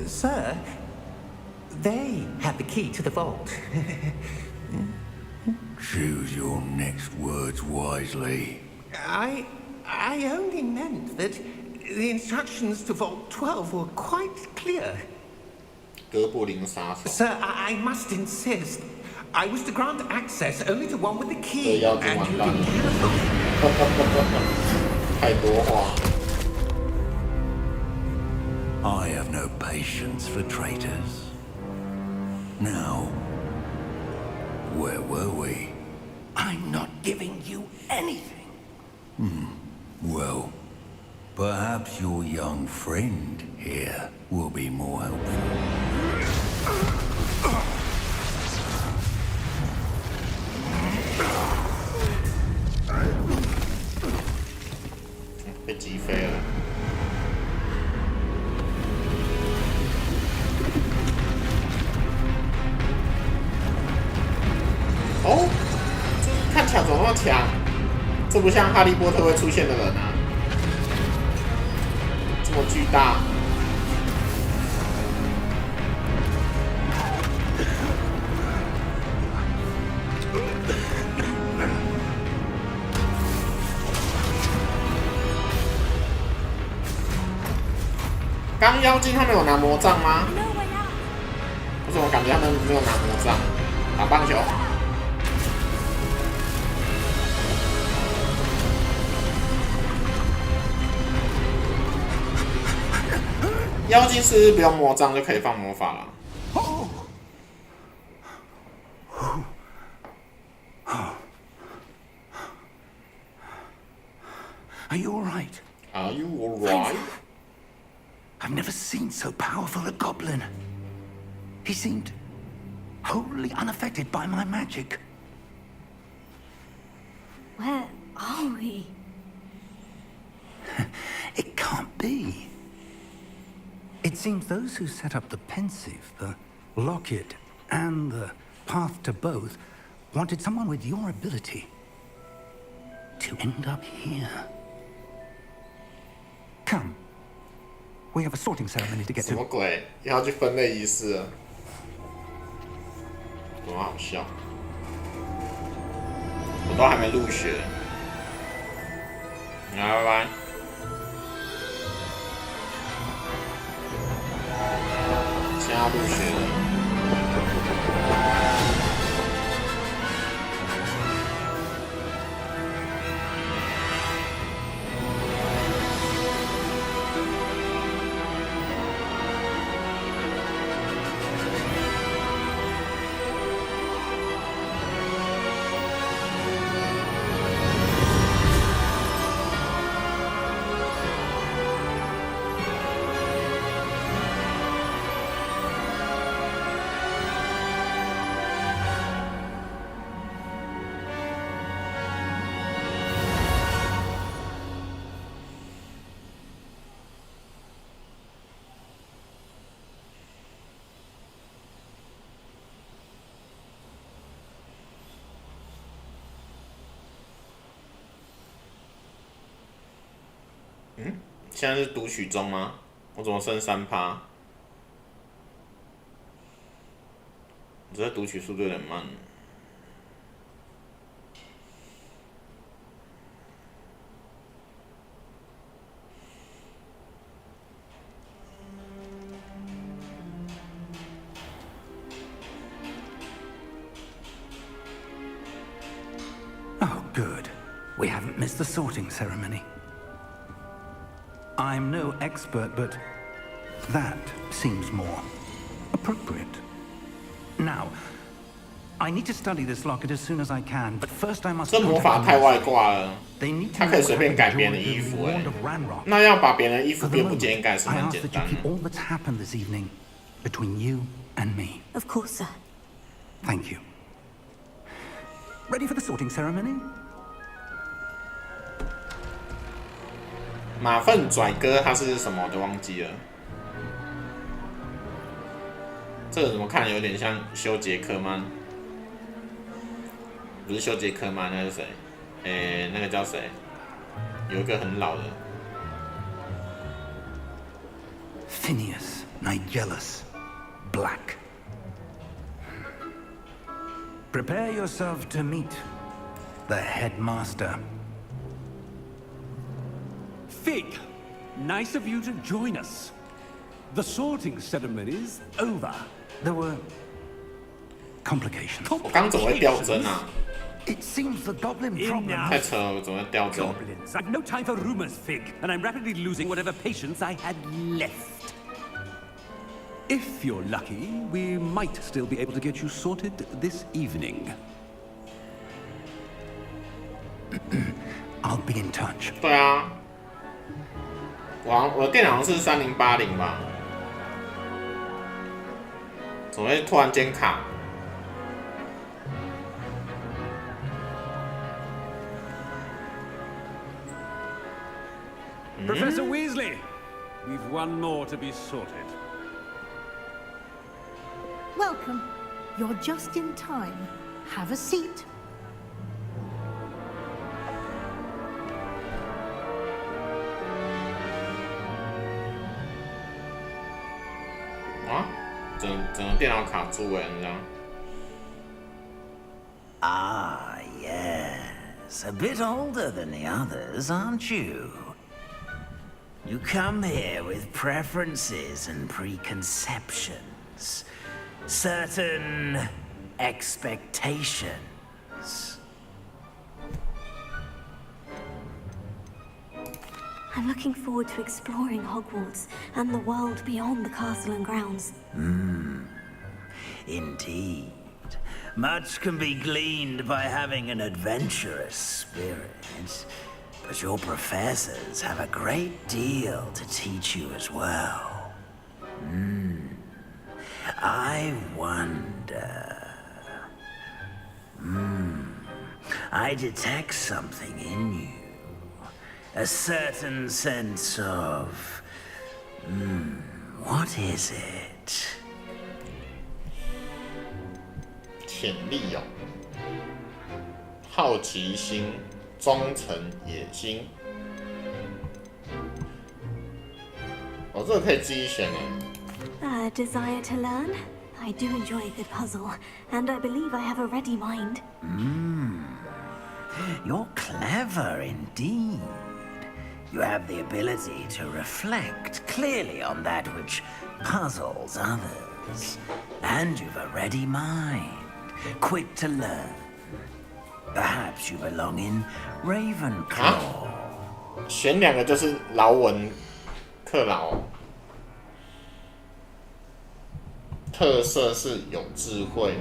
Sir, they have the key to the vault. Choose your next words wisely. I only meant that the instructions to Vault 12 were quite clear. 哥布林杀手。 Sir, I must insist. I was to grant access only to one with the 这 key, 妖精 and 完 you 蛋 didn't 了。 care. 太多话。 I have no patience for traitors. Now, where were we? I'm not giving you anything. Well, perhaps your young friend here will be more helpful. 被击飞了。哦，这看起来怎么那么强？这不像哈利波特会出现的人啊！巨大。刚妖精他们有拿魔杖吗？我怎么感觉他们没有拿魔杖？打棒球。妖精是不是不用魔杖就可以放魔法了？ Are you all right? Are you all right? I've never seen so powerful a goblin. He seemed wholly unaffected by my magic. Where are we? It can't be. It seems those who set up the pensive, the locket, and the path to both wanted someone with your ability to end up here. Come. We have a sorting ceremony to get to. 什么鬼？要去分类仪式了？多好笑！我都还没入学。来，拜拜。现在要入学了。 现在是读取中吗？我怎么剩3%？我这读取速度有点慢。Oh, good. We haven't missed the sorting ceremony. I'm no expert, but that seems more appropriate. Now, I need to study this locket as soon as I can, but first I must. 这魔法太外挂了，他可以随便改别人的衣服哎。那要把别人的衣服变不见应该是蛮简单的。 All that's happened this evening between you and me. Of course, sir. Thank you. Ready for the sorting ceremony? 马粪拽哥他是什么我都忘记了。这个怎么看有点像修杰克曼？不是修杰克曼，那是谁？那个叫谁？有一个很老的。Phineas Nigellus Black. Prepare yourself to meet the headmaster. Fig, nice of you to join us. The sorting ceremony's over. There were complications. 我刚怎么会掉帧啊？ It seems the goblin problem. 太扯了，我怎么会掉帧？ Goblins. I've no time for rumors, Fig, and I'm rapidly losing whatever patience I had left. If you're lucky, we might still be able to get you sorted this evening. I'll be in touch. 对啊，我的电脑是3080吧？怎么会突然间卡？ Professor Weasley, we've one more to be sorted. Welcome. You're just in time. Have a seat. 整个电脑卡住哎，你知道？ Ah, yes. A bit older than the others, aren't you? You come here with preferences and preconceptions. Certain expectations. I'm looking forward to exploring Hogwarts and the world beyond the castle and grounds. Indeed. Much can be gleaned by having an adventurous spirit. But your professors have a great deal to teach you as well. I wonder... I detect something in you. A certain sense of... what is it? 潜力哦，好奇心、忠诚、野心。哦，这个可以自己选哎。A desire to learn? I do enjoy a good puzzle, and I believe I have a ready mind. You're clever indeed. You have the ability to reflect clearly on that which puzzles others. And you've a ready mind, quick to learn. Perhaps you belong in Ravenclaw. 选两个就是劳文克劳。特色是有智慧。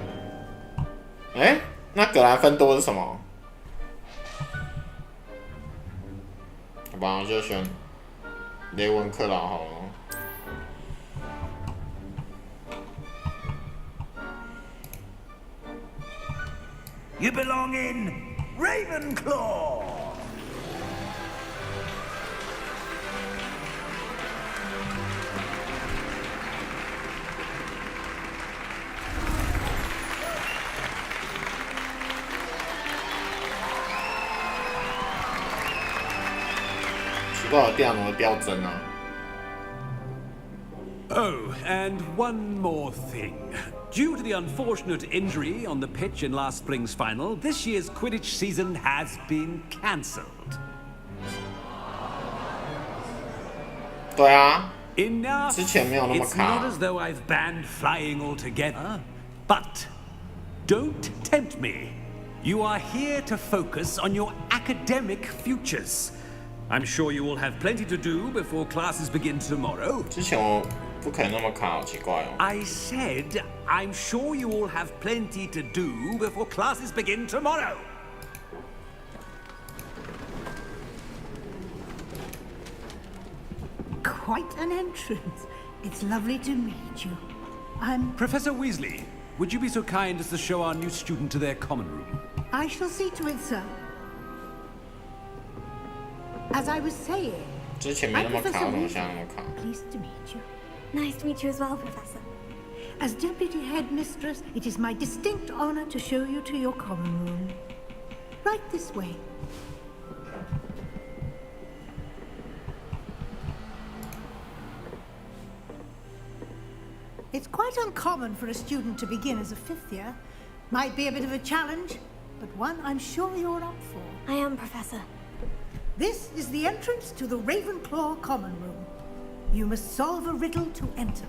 哎，那格兰芬多是什么？好吧，我就选雷文克劳好了。You belong in Ravenclaw. Oh, and one more thing. Due to the unfortunate injury on the pitch in last spring's final, this year's Quidditch season has been cancelled. 对啊， Enough. 之前没有那么 It's 卡。 not as though I've banned flying altogether, but don't tempt me. You are here to focus on your academic futures. I'm sure you will have plenty to do before classes begin tomorrow. 之前我不可以那么卡，好奇怪哦。 I said, I'm sure you all have plenty to do before classes begin tomorrow. Quite an entrance. It's lovely to meet you. I'm... Professor Weasley, would you be so kind as to show our new student to their common room? I shall see to it, sir. As I was saying, 之前没那么卡，我怎么现在那么卡？ pleased to meet you. Nice to meet you as well, Professor. As Deputy Headmistress, it is my distinct honor to show you to your common room. Right this way. It's quite uncommon for a student to begin as a fifth year. Might be a bit of a challenge, but one I'm sure you're up for. I am, Professor. This is the entrance to the Ravenclaw common room. You must solve a riddle to enter.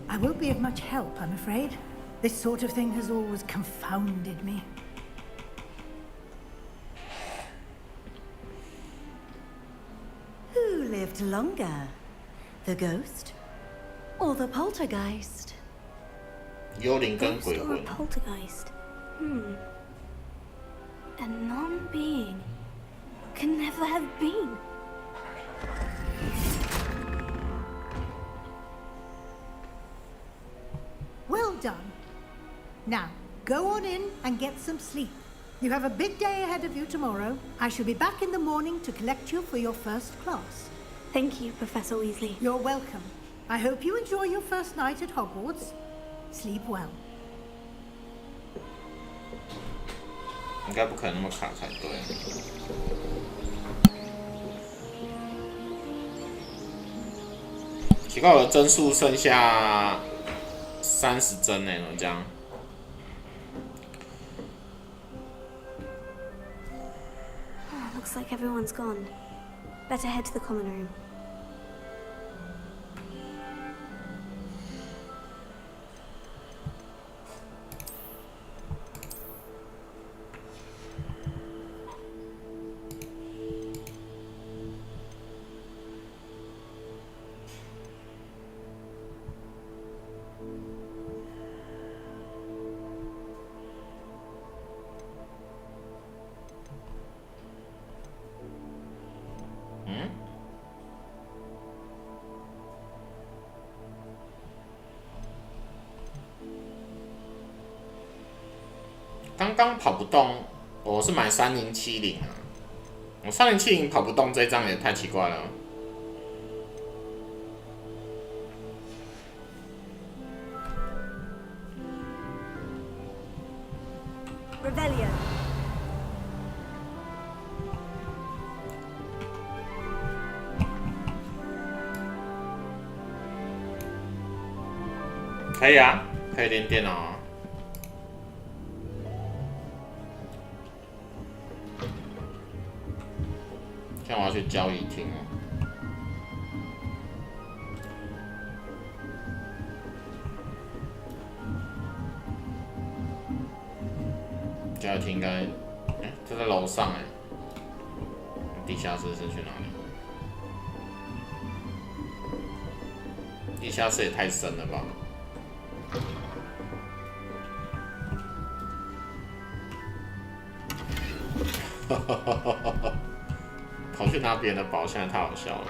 I won't be of much help, I'm afraid. This sort of thing has always confounded me. Who lived longer? The ghost or the poltergeist? 幽灵跟 Ghost 鬼 or a 魂。 poltergeist? A non-being can never have been. Well done. Now, go on in and get some sleep. You have a big day ahead of you tomorrow. I shall be back in the morning to collect you for your first class. Thank you, Professor Weasley. You're welcome. I hope you enjoy your first night at Hogwarts. Sleep well. 应该不可能那么卡才对。奇怪，我的帧数剩下30帧呢，怎么这样？ Looks like everyone's gone. Better head to the common room. Hmm? 刚刚跑不动，我是买3070啊。我3070跑不动，这张也太奇怪了。Revelio. 可以啊，可以连电脑啊。现在我要去交易厅哦。交易厅应该，这在楼上哎。地下室是去哪里？地下室也太深了吧！跑去拿别人的宝，现在太好笑了。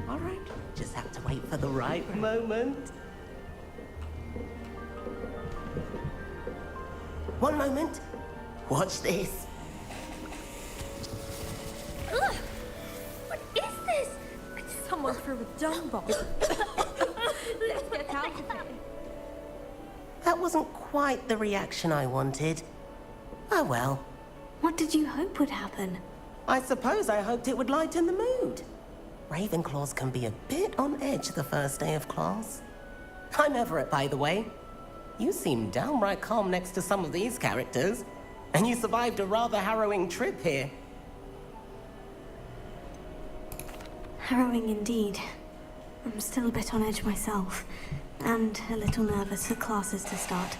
All right, just have to wait for the right moment. One moment. Watch this. Ugh! What is this? Someone threw a dung bomb. Let's get out of here. That wasn't quite the reaction I wanted. Oh well. What did you hope would happen? I suppose I hoped it would lighten the mood. Ravenclaws can be a bit on edge the first day of class. I'm Everett, by the way. You seem downright calm next to some of these characters, and you survived a rather harrowing trip here. Harrowing indeed. I'm still a bit on edge myself, and a little nervous for classes to start.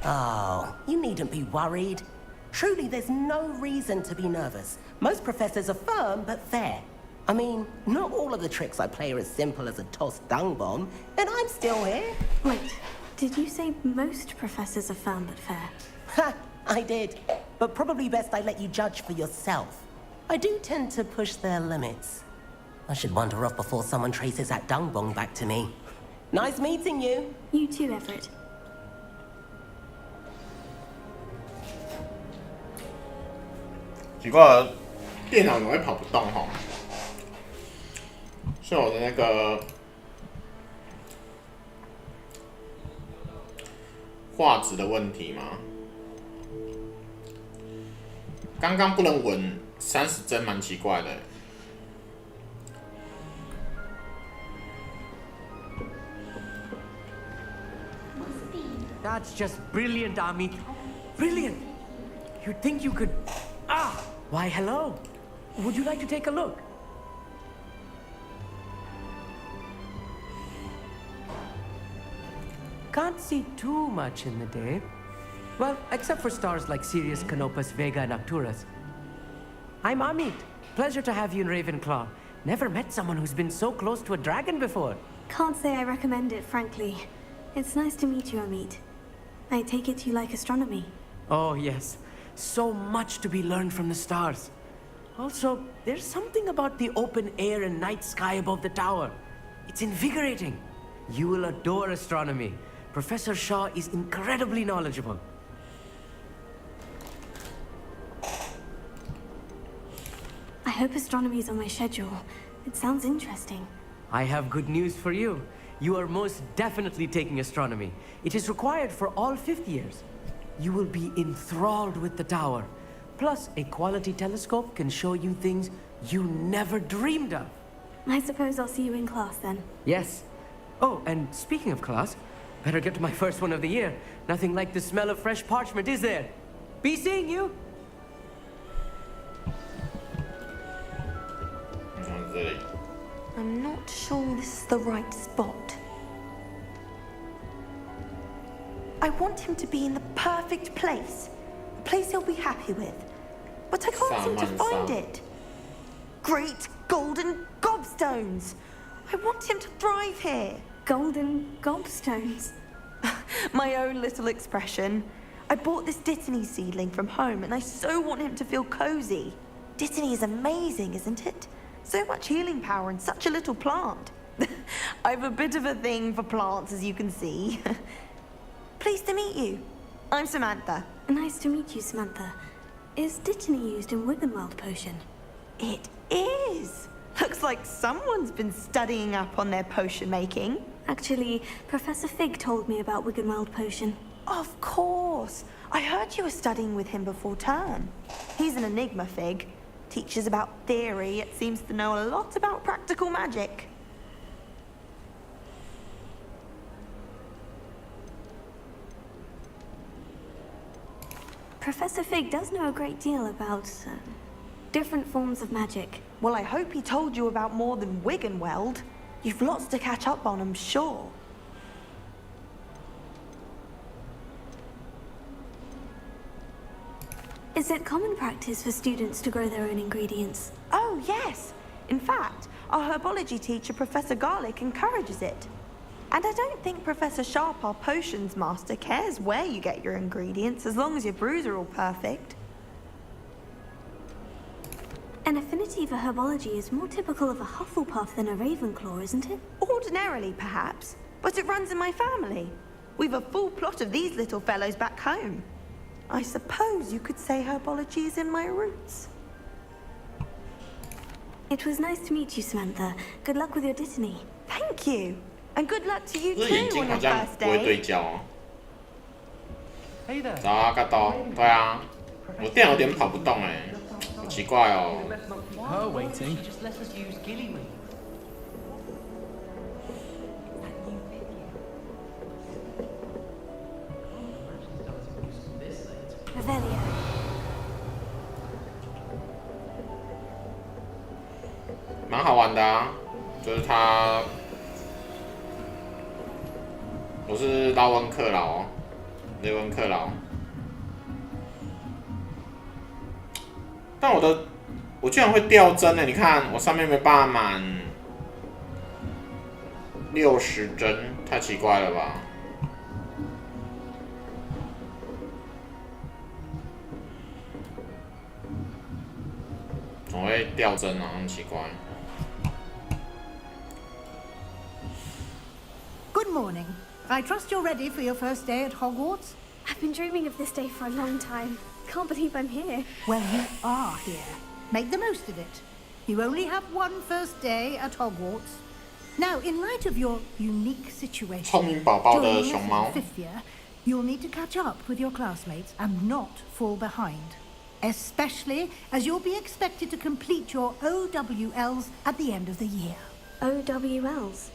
Oh, you needn't be worried. Truly, there's no reason to be nervous. Most professors are firm but fair. I mean, not all of the tricks I play are as simple as a tossed dung bomb, and I'm still here. Wait, did you say most professors are firm but fair? Ha! I did. But probably best I let you judge for yourself. I do tend to push their limits. I should wander off before someone traces that dung bomb back to me. Nice meeting you. You too, Everett. 奇怪了，电脑怎么会跑不动哈？是我的那个画质的问题吗？刚刚不能稳30帧，蛮奇怪的。That's just brilliant, Amit. Brilliant. You'd think you could... Ah! Why, hello. Would you like to take a look? Can't see too much in the day. Well, except for stars like Sirius, Canopus, Vega, and Arcturus. I'm Amit. Pleasure to have you in Ravenclaw. Never met someone who's been so close to a dragon before. Can't say I recommend it, frankly. It's nice to meet you, Amit. I take it you like astronomy. Oh, yes. So much to be learned from the stars. Also, there's something about the open air and night sky above the tower. It's invigorating. You will adore astronomy. Professor Shaw is incredibly knowledgeable. I hope astronomy's on my schedule. It sounds interesting. I have good news for you. You are most definitely taking astronomy. It is required for all fifth years. You will be enthralled with the tower. Plus, a quality telescope can show you things you never dreamed of. I suppose I'll see you in class then. Yes. Oh, and speaking of class, better get to my first one of the year. Nothing like the smell of fresh parchment, is there? Be seeing you. I'm not sure this is the right spot. I want him to be in the perfect place. A place he'll be happy with. But I can't seem to find it. Great golden gobstones! I want him to thrive here. Golden gobstones? My own little expression. I bought this Dittany seedling from home and I so want him to feel cozy. Dittany is amazing, isn't it? So much healing power in such a little plant. I've a bit of a thing for plants, as you can see. Pleased to meet you. I'm Samantha. Nice to meet you, Samantha. Is Dittany used in Wiggenweld potion? It is. Looks like someone's been studying up on their potion making. Actually, Professor Fig told me about Wiggenweld potion. Of course. I heard you were studying with him before term. He's an enigma, Fig. Teaches about theory, yet seems to know a lot about practical magic. Professor Fig does know a great deal about different forms of magic. Well, I hope he told you about more than Wiggenweld. You've lots to catch up on, I'm sure. Is it common practice for students to grow their own ingredients? Oh, yes. In fact, our herbology teacher, Professor Garlick, encourages it. And I don't think Professor Sharp, our potions master, cares where you get your ingredients, as long as your brews are all perfect. An affinity for herbology is more typical of a Hufflepuff than a Ravenclaw, isn't it? Ordinarily, perhaps, but it runs in my family. We've a full plot of these little fellows back home. I suppose you could say herbology is in my roots. It was nice to meet you, Samantha. Good luck with your Dittany. Thank you. And good luck to you 这眼 too 睛 on 好 your 像 first 不会 day. 对焦哦。 Hey there. 早啊，嘎多，对啊，我电有点跑不动哎，好奇怪哦。 Her waiting. Just let us use Gilly. Revelio. 蛮好玩的啊，就是他，我是拉温克劳，雷文克劳，但我居然会掉帧呢！你看我上面没办法满60帧，太奇怪了吧？总会掉帧啊，很奇怪。 Good morning. I trust you're ready for your first day at Hogwarts? I've been dreaming of this day for a long time. Can't believe I'm here. Well, you are here. Make the most of it. You only have one first day at Hogwarts. Now, in light of your unique situation, 聪明宝宝的 during 熊猫。 your fifth year, you'll need to catch up with your classmates and not fall behind. Especially as you'll be expected to complete your OWLs at the end of the year. OWLs?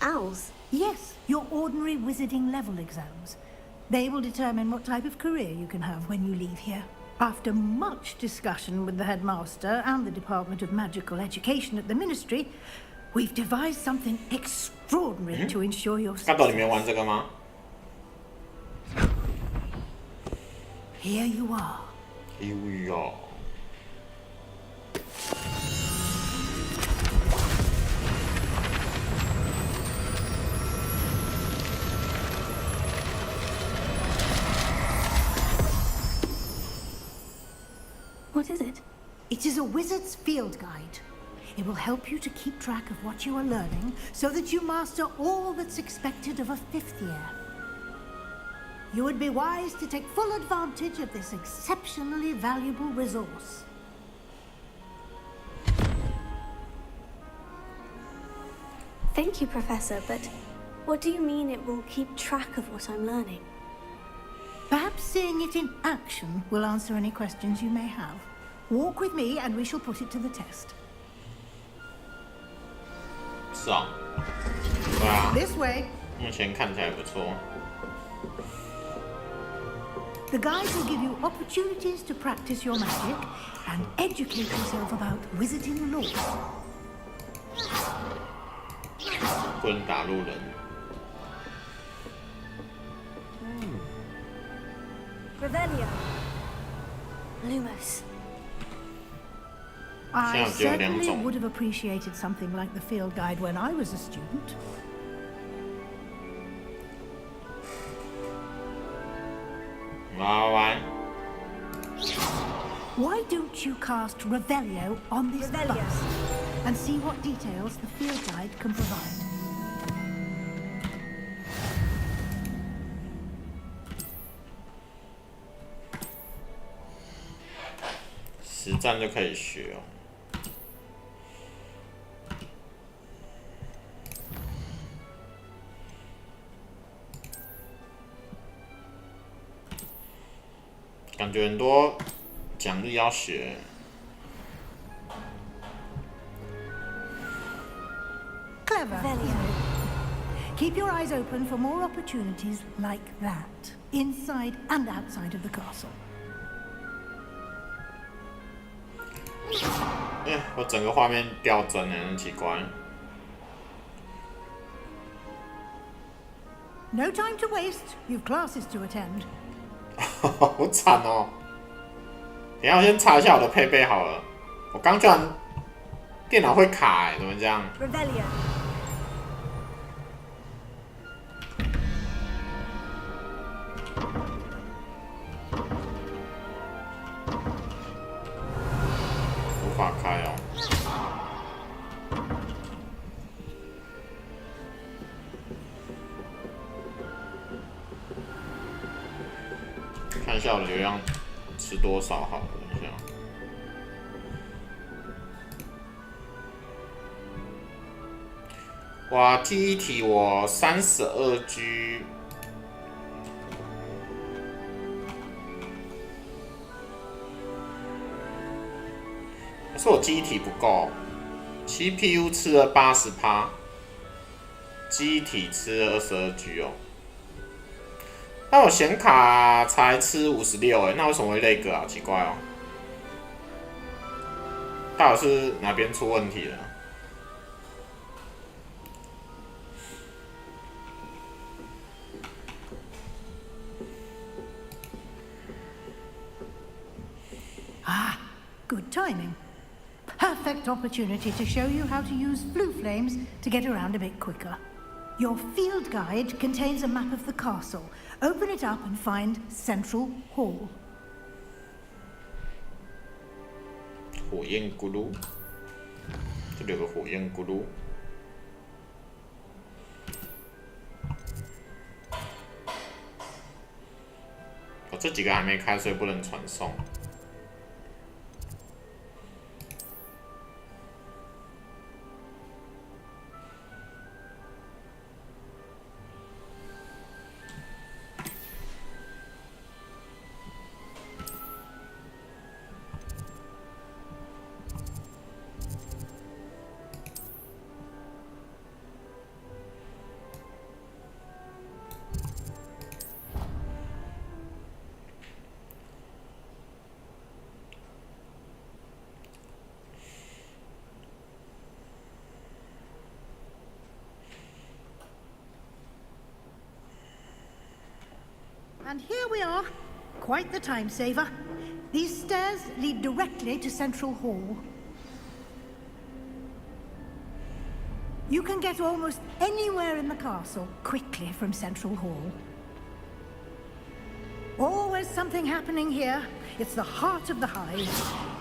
Owls? Yes, your ordinary wizarding level exams. They will determine what type of career you can have when you leave here. After much discussion with the headmaster and the Department of Magical Education at the Ministry, we've devised something extraordinary to ensure your 看到里面玩这个吗？ Here you are. Here we are. What is it? It is a wizard's field guide. It will help you to keep track of what you are learning so that you master all that's expected of a fifth year. You would be wise to take full advantage of this exceptionally valuable resource. Thank you, Professor, but what do you mean it will keep track of what I'm learning? Perhaps seeing it in action will answer any questions you may have. Walk with me and we shall put it to the test. 是啊，对啊。 This way. 目前看起来不错。 The guides will give you opportunities to practice your magic and educate yourself about wizarding law. 不能打路人。Revelio. Lumos. I certainly would have appreciated something like the field guide when I was a student. Why don't you cast Revelio on this bus and see what details the field guide can provide? 实战就可以学哦。感觉很多奖励要学。Clever. Keep your eyes open for more opportunities like that, inside and outside of the castle. 我整个画面掉帧了，很奇怪。No time to waste. You've classes to attend. 好惨哦！等一下我先查一下我的配备好了。我刚居然电脑会卡哎，怎么这样？ Revelio. 无法开哦。看一下我的流量吃多少好了，等一下。哇，记忆体我32G。可是我记忆体不够 ，CPU 吃了80%，记忆体吃了22G 哦。那我显卡才吃56哎，那为什么会那个啊？奇怪哦，到底是哪边出问题了？Ah, good timing. Perfect opportunity to show you how to use blue flames to get around a bit quicker. Your field guide contains a map of the castle. Open it up and find Central Hall. 火焰咕噜，这里有个火焰咕噜。哦，这几个还没开，所以不能传送。And here we are. Quite the time saver. These stairs lead directly to Central Hall. You can get almost anywhere in the castle quickly from Central Hall. Always something happening here. It's the heart of the hive,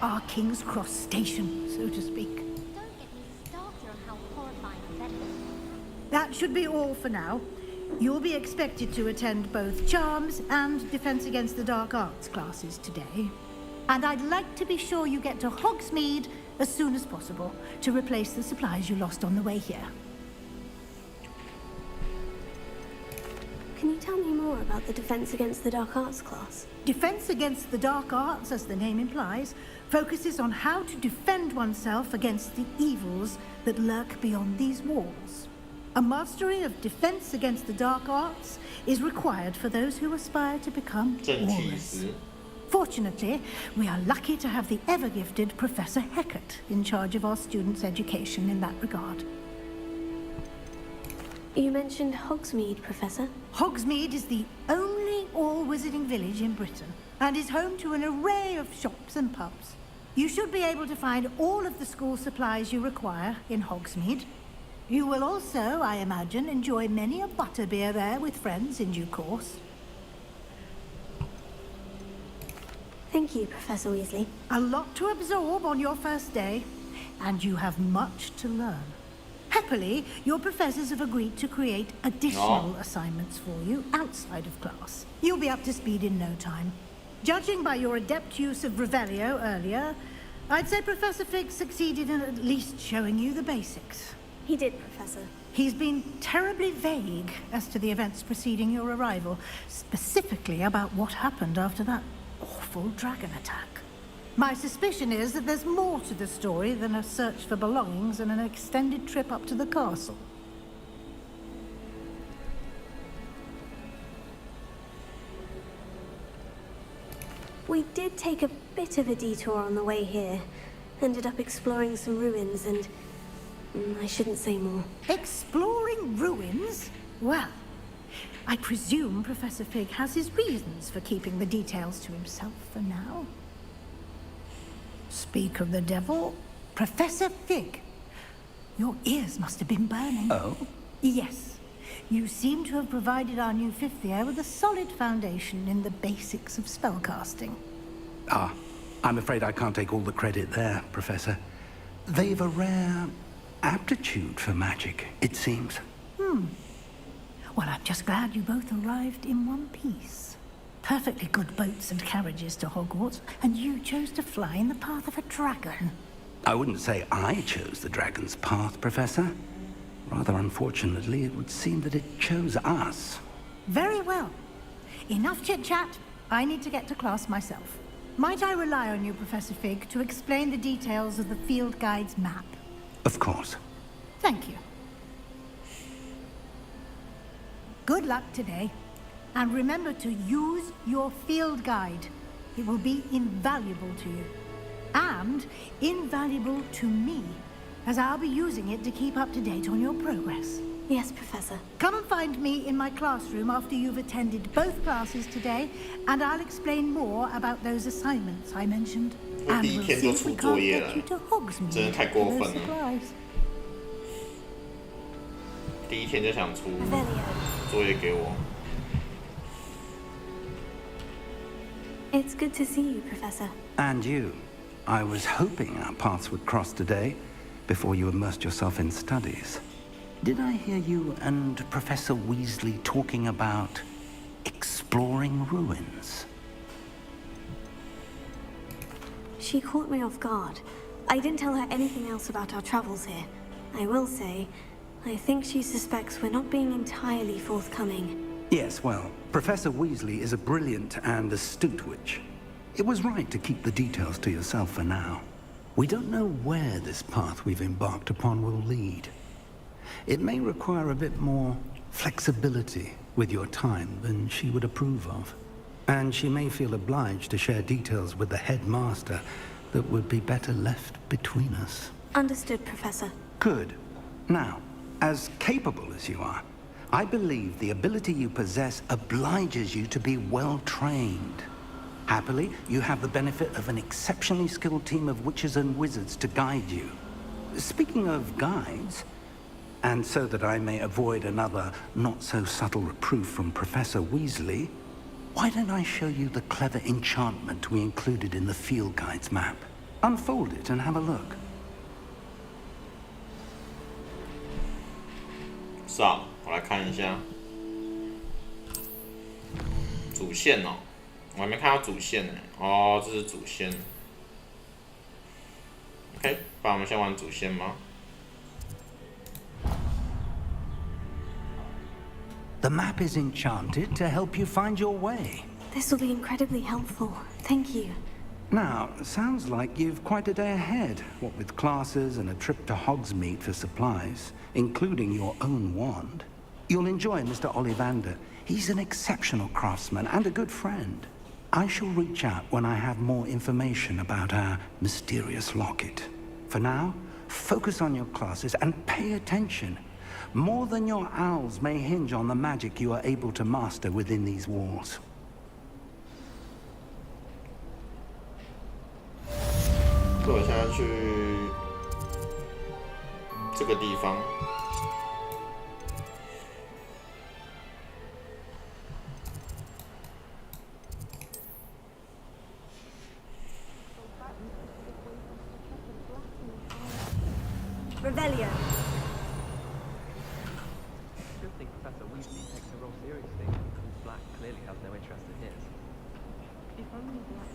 our King's Cross station, so to speak. Don't get me started on how horrifying that is. That should be all for now. You'll be expected to attend both Charms and Defense Against the Dark Arts classes today. And I'd like to be sure you get to Hogsmeade as soon as possible to replace the supplies you lost on the way here. Can you tell me more about the Defense Against the Dark Arts class? Defense Against the Dark Arts, as the name implies, focuses on how to defend oneself against the evils that lurk beyond these walls. A mastery of Defense Against the Dark Arts is required for those who aspire to become warriors. Fortunately, we are lucky to have the ever-gifted Professor Hecat in charge of our students' education in that regard. You mentioned Hogsmeade, Professor. Hogsmeade is the only all-wizarding village in Britain and is home to an array of shops and pubs. You should be able to find all of the school supplies you require in Hogsmeade. You will also, I imagine, enjoy many a butterbeer there with friends in due course. Thank you, Professor Weasley. A lot to absorb on your first day, and you have much to learn. Happily, your professors have agreed to create additional assignments for you outside of class. You'll be up to speed in no time. Judging by your adept use of Revelio earlier, I'd say Professor Fig succeeded in at least showing you the basics. He did, Professor. He's been terribly vague as to the events preceding your arrival, specifically about what happened after that awful dragon attack. My suspicion is that there's more to the story than a search for belongings and an extended trip up to the castle. We did take a bit of a detour on the way here. Ended up exploring some ruins and... I shouldn't say more. Exploring ruins? Well, I presume Professor Fig has his reasons for keeping the details to himself for now. Speak of the devil, Professor Fig. Your ears must have been burning. Oh? Yes. You seem to have provided our new fifth year with a solid foundation in the basics of spellcasting. Ah, I'm afraid I can't take all the credit there, Professor. They've a rare aptitude for magic, it seems. Well, I'm just glad you both arrived in one piece. Perfectly good boats and carriages to Hogwarts, and you chose to fly in the path of a dragon. I wouldn't say I chose the dragon's path, Professor. Rather unfortunately, it would seem that it chose us. Very well. Enough chit-chat. I need to get to class myself. Might I rely on you, Professor Fig, to explain the details of the field guide's map? Of course. Thank you. Good luck today. And remember to use your field guide. It will be invaluable to you. And invaluable to me, as I'll be using it to keep up to date on your progress. Yes, Professor. Come and find me in my classroom after you've attended both classes today, and I'll explain more about those assignments I mentioned. And we'll see if we can't get you to Hogsmeade for those supplies. 第一天就想出作业给我。 It's good to see you, Professor. And you. I was hoping our paths would cross today, before you immersed yourself in studies. Did I hear you and Professor Weasley talking about exploring ruins? She caught me off guard. I didn't tell her anything else about our travels here. I will say, I think she suspects we're not being entirely forthcoming. Yes, well, Professor Weasley is a brilliant and astute witch. It was right to keep the details to yourself for now. We don't know where this path we've embarked upon will lead. It may require a bit more flexibility with your time than she would approve of. And she may feel obliged to share details with the headmaster that would be better left between us. Understood, Professor. Good. Now, as capable as you are, I believe the ability you possess obliges you to be well trained. Happily, you have the benefit of an exceptionally skilled team of witches and wizards to guide you. Speaking of guides, and so that I may avoid another not-so-subtle reproof from Professor Weasley, why don't I show you the clever enchantment we included in the field guide's map? Unfold it and have a look. 上，我来看一下主线哦，我还没看到主线呢。哦，这是主线。OK， 不然我们先玩主线吗？ The map is enchanted to help you find your way. This will be incredibly helpful. Thank you. Now, sounds like you've quite a day ahead, what with classes and a trip to Hogsmeade for supplies, including your own wand. You'll enjoy Mr. Ollivander. He's an exceptional craftsman and a good friend. I shall reach out when I have more information about our mysterious locket. For now, focus on your classes and pay attention. More than your owls may hinge on the magic you are able to master within these walls. 所以我现在去这个地方。Revelio. Good thing Professor Weasley takes the role seriously, and Black clearly has no interest in his. If only Black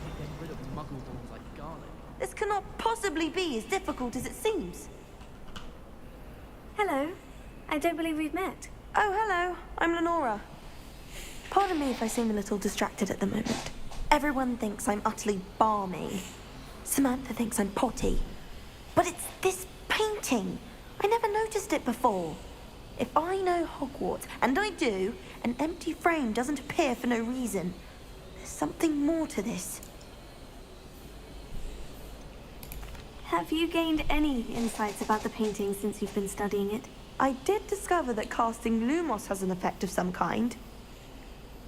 could get rid of muggledorms like garlic. This cannot possibly be as difficult as it seems. Hello. I don't believe we've met. Oh, hello. I'm Lenora. Pardon me if I seem a little distracted at the moment. Everyone thinks I'm utterly balmy. Samantha thinks I'm potty. But it's this painting. I never noticed it before. If I know Hogwarts, and I do, an empty frame doesn't appear for no reason. There's something more to this. Have you gained any insights about the painting since you've been studying it? I did discover that casting Lumos has an effect of some kind.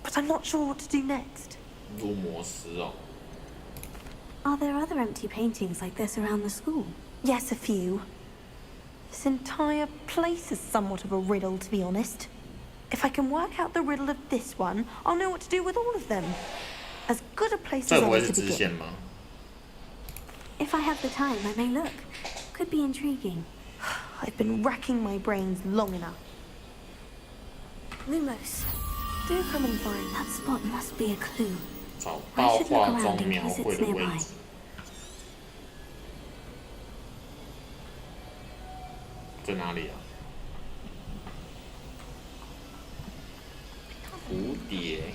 But I'm not sure what to do next. Are there other empty paintings like this around the school? Yes, a few. This entire place is somewhat of a riddle, to be honest. If I can work out the riddle of this one, I'll know what to do with all of them. As good a place as ever to begin. If I have the time, I may look. Could be intriguing. I've been racking my brains long enough. Lumos, do come and find that spot. Must be a clue. 找到画中描绘的位置。在哪里啊？蝴蝶。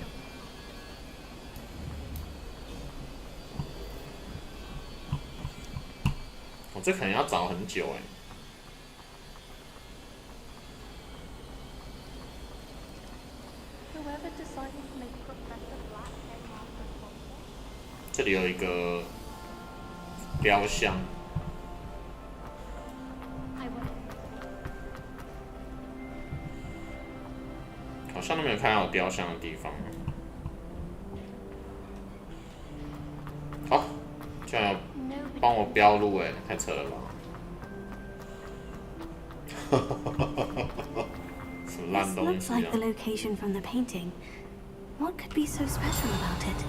哦，这可能要找很久哎。这里有一个雕像，好像都没有看到有雕像的地方。好，居然要帮我标路哎，太扯了吧！什么烂东 This 西 looks like 啊 the！ location from the painting. What could be so special about it?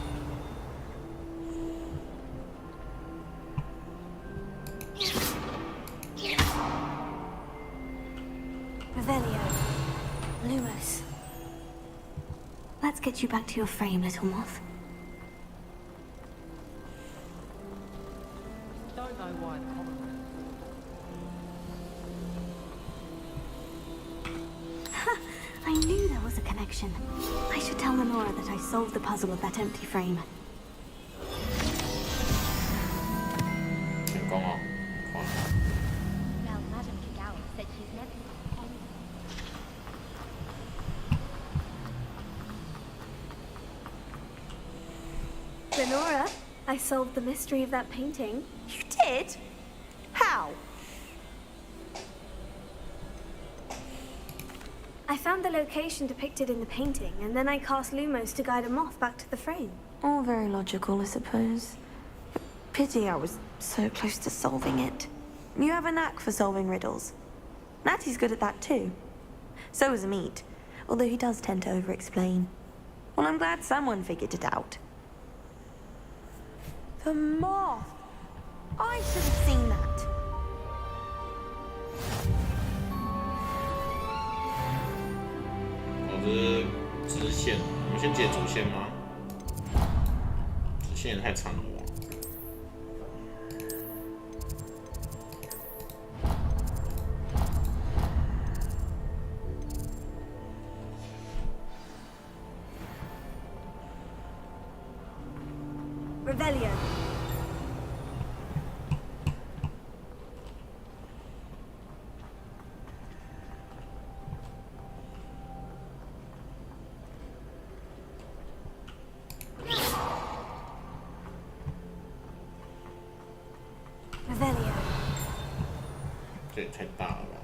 Revelio. Lumos. Let's get you back to your frame, little moth. Don't know why the common I knew there was a connection. I should tell Lenora that I solved the puzzle of that empty frame. 成功哦，快！ Well, Madame Kagawa said she's never Lenora, I solved the mystery of that painting. You did? How? I found the location depicted in the painting, and then I cast Lumos to guide a moth back to the frame. All very logical, I suppose. Pity I was so close to solving it. You have a knack for solving riddles. Natty's good at that too. So is Amit, although he does tend to over-explain. Well, I'm glad someone figured it out. The moth! I should have seen that. 我是直线，我们先解主线吗？直线也太长了吧。Revelio. 这也太大了吧！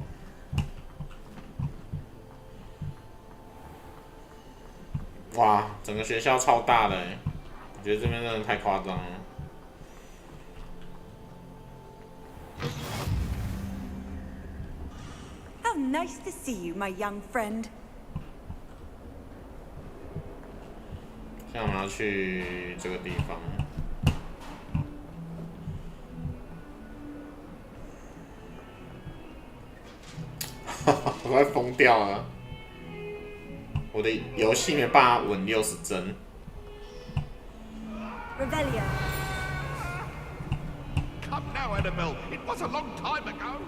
哇，整个学校超大的欸，我觉得这边真的太夸张了。How nice to see you, my young friend. 现在我们要去这个地方。我快疯掉了！我的游戏没办法稳60帧。Revelio. Come now, Annabelle. It was a long time ago.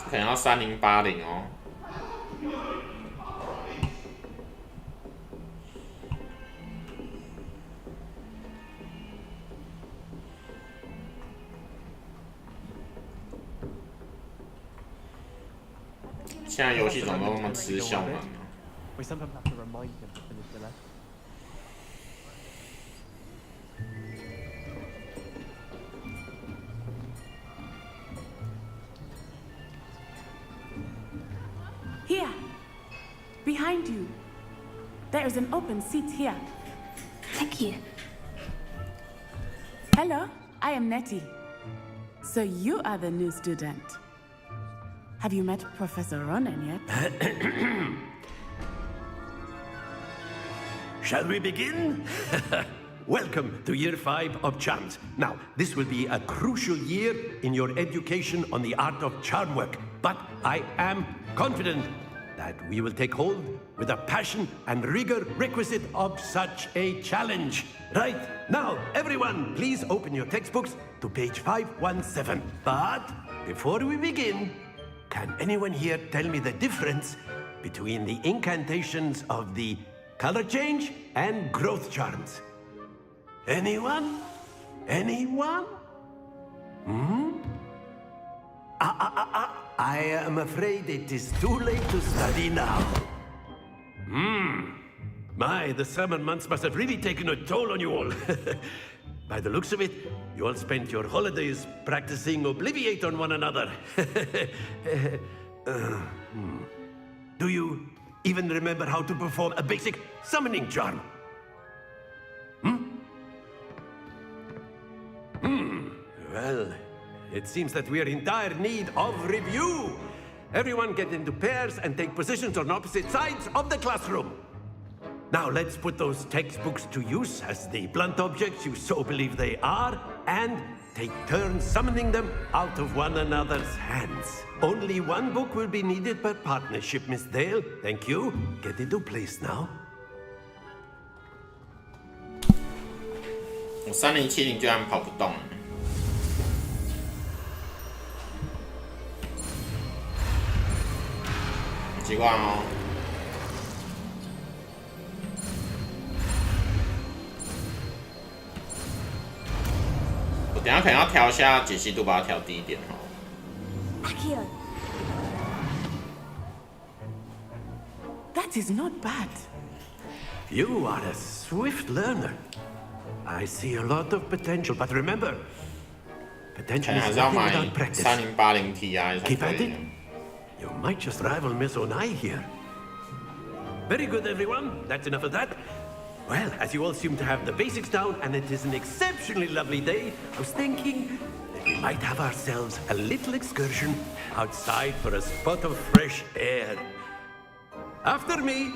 可能要3080哦。现在游戏怎么都那么吃效能呢？ We sometimes have to remind him to finish the lesson. Here, behind you. There is an open seat here. Thank you. Hello, I am Nettie. So you are the new student. Have you met Professor Ronan yet? Shall we begin? Welcome to Year 5 of Charms. Now, this will be a crucial year in your education on the art of charm work, but I am confident that we will take hold with the passion and rigor requisite of such a challenge. Right, now, everyone, please open your textbooks to page 517. But before we begin, can anyone here tell me the difference between the incantations of the color change and growth charms? Anyone? Anyone? I am afraid it is too late to study now. My, the summer months must have really taken a toll on you all. By the looks of it, you all spent your holidays practicing Obliviate on one another. Do you even remember how to perform a basic summoning charm? Well, it seems that we are in dire need of review. Everyone get into pairs and take positions on opposite sides of the classroom. Now let's put those textbooks to use as the blunt objects you so believe they are, and take turns summoning them out of one another's hands. Only one book will be needed per partnership, Miss Dale. Thank you. Get into place now. 我3070居然跑不动。很奇怪哦。我等一下可能要调一下解析度，把它调低一点哈。Accio. That is not bad. You are a swift learner. I see a lot of potential, but remember, potential is nothing without practice. 3080 Ti 才 Keep 可 at 以 it. You might just rival Miss Onai here. Very good, everyone. That's enough of that. Well, as you all seem to have the basics down, and it is an exceptionally lovely day, I was thinking that we might have ourselves a little excursion outside for a spot of fresh air. After me.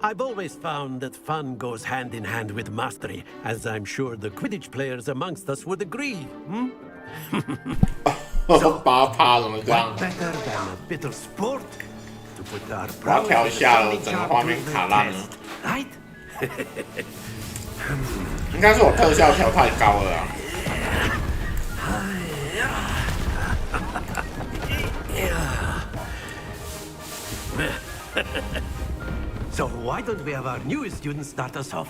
I've always found that fun goes hand in hand with mastery, as I'm sure the Quidditch players amongst us would agree. So, what better than a bit of sport to put our prowess in the summoning charm to the test, right? 应该是我特效调太高了啊。So why don't we have our newest student start us off?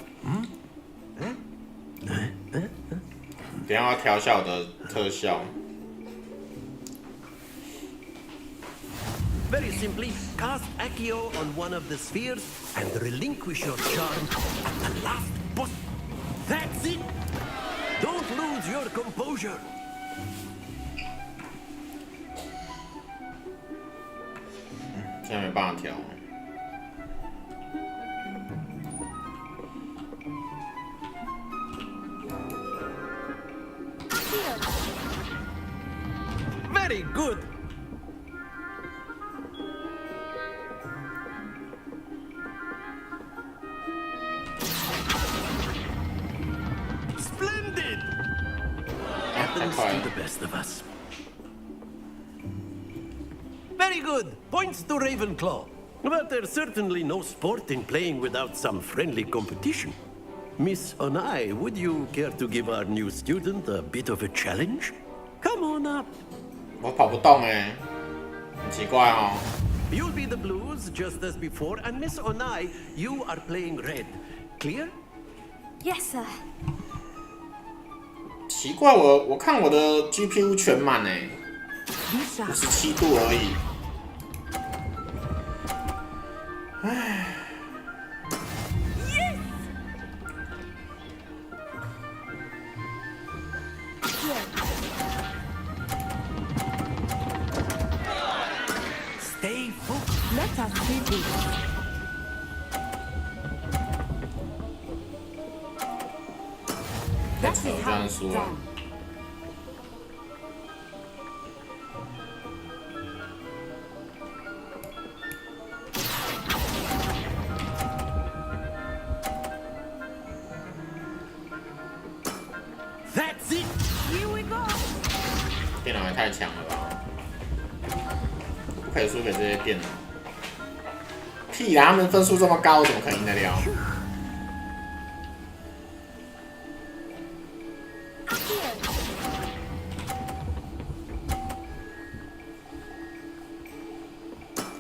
等一下要调小的特效。 Very simply, cast Accio on one of the spheres and relinquish your charm at the last boss. That's it! Don't lose your composure. 现在没办法调。Very good. Splendid. Happens to the best of us. Very good. Points to Ravenclaw. But there's certainly no sport in playing without some friendly competition. Miss Onai, would you care to give our new student a bit of a challenge? Come on up. 我跑不动哎，很奇怪哦。You'll be the blues just as before, and Miss Onai, you are playing red. Clear? Yes, sir. 奇怪，我看我的 GPU 全满哎，57度而已。唉。 Stay focused. Let us see this. 太扯，这样输了。That's it. Here we go. 电脑也太强了吧！不可以输给这些电脑。屁啦，他们分数这么高，我怎么可能赢得了？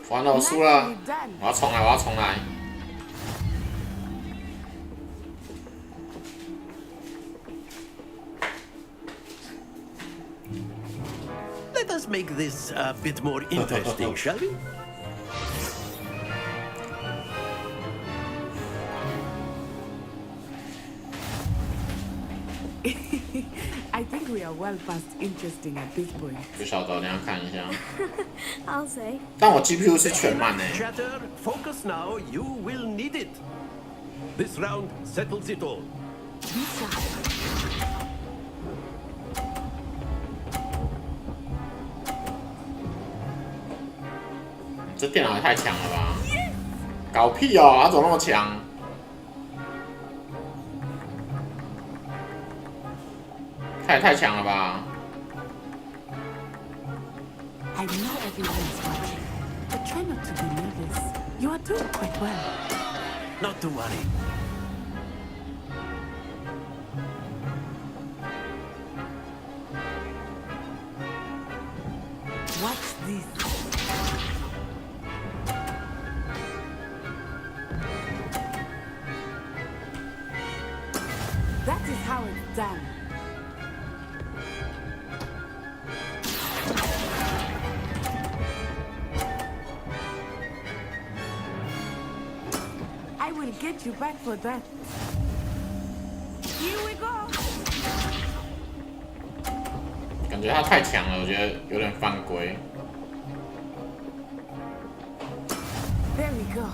完了，我输了，我要重来，我要重来。 Let us make this a bit more interesting, shall we? I think we are well past interesting at this point. 不晓得，等一下看一下。 I'll say. 但我 GPU 是全满诶。 Chatter, focus now. You will need it. This round settles it all. 这电脑也太强了吧！搞屁哦，他怎么那么强？他也太强了吧！ I know everyone is watching, but try not to be nervous. You are doing quite well. Not to worry. Watch this. That is how it's done. I will get you back for that. Here we go. 感觉他太强了，我觉得有点犯规。 There we go.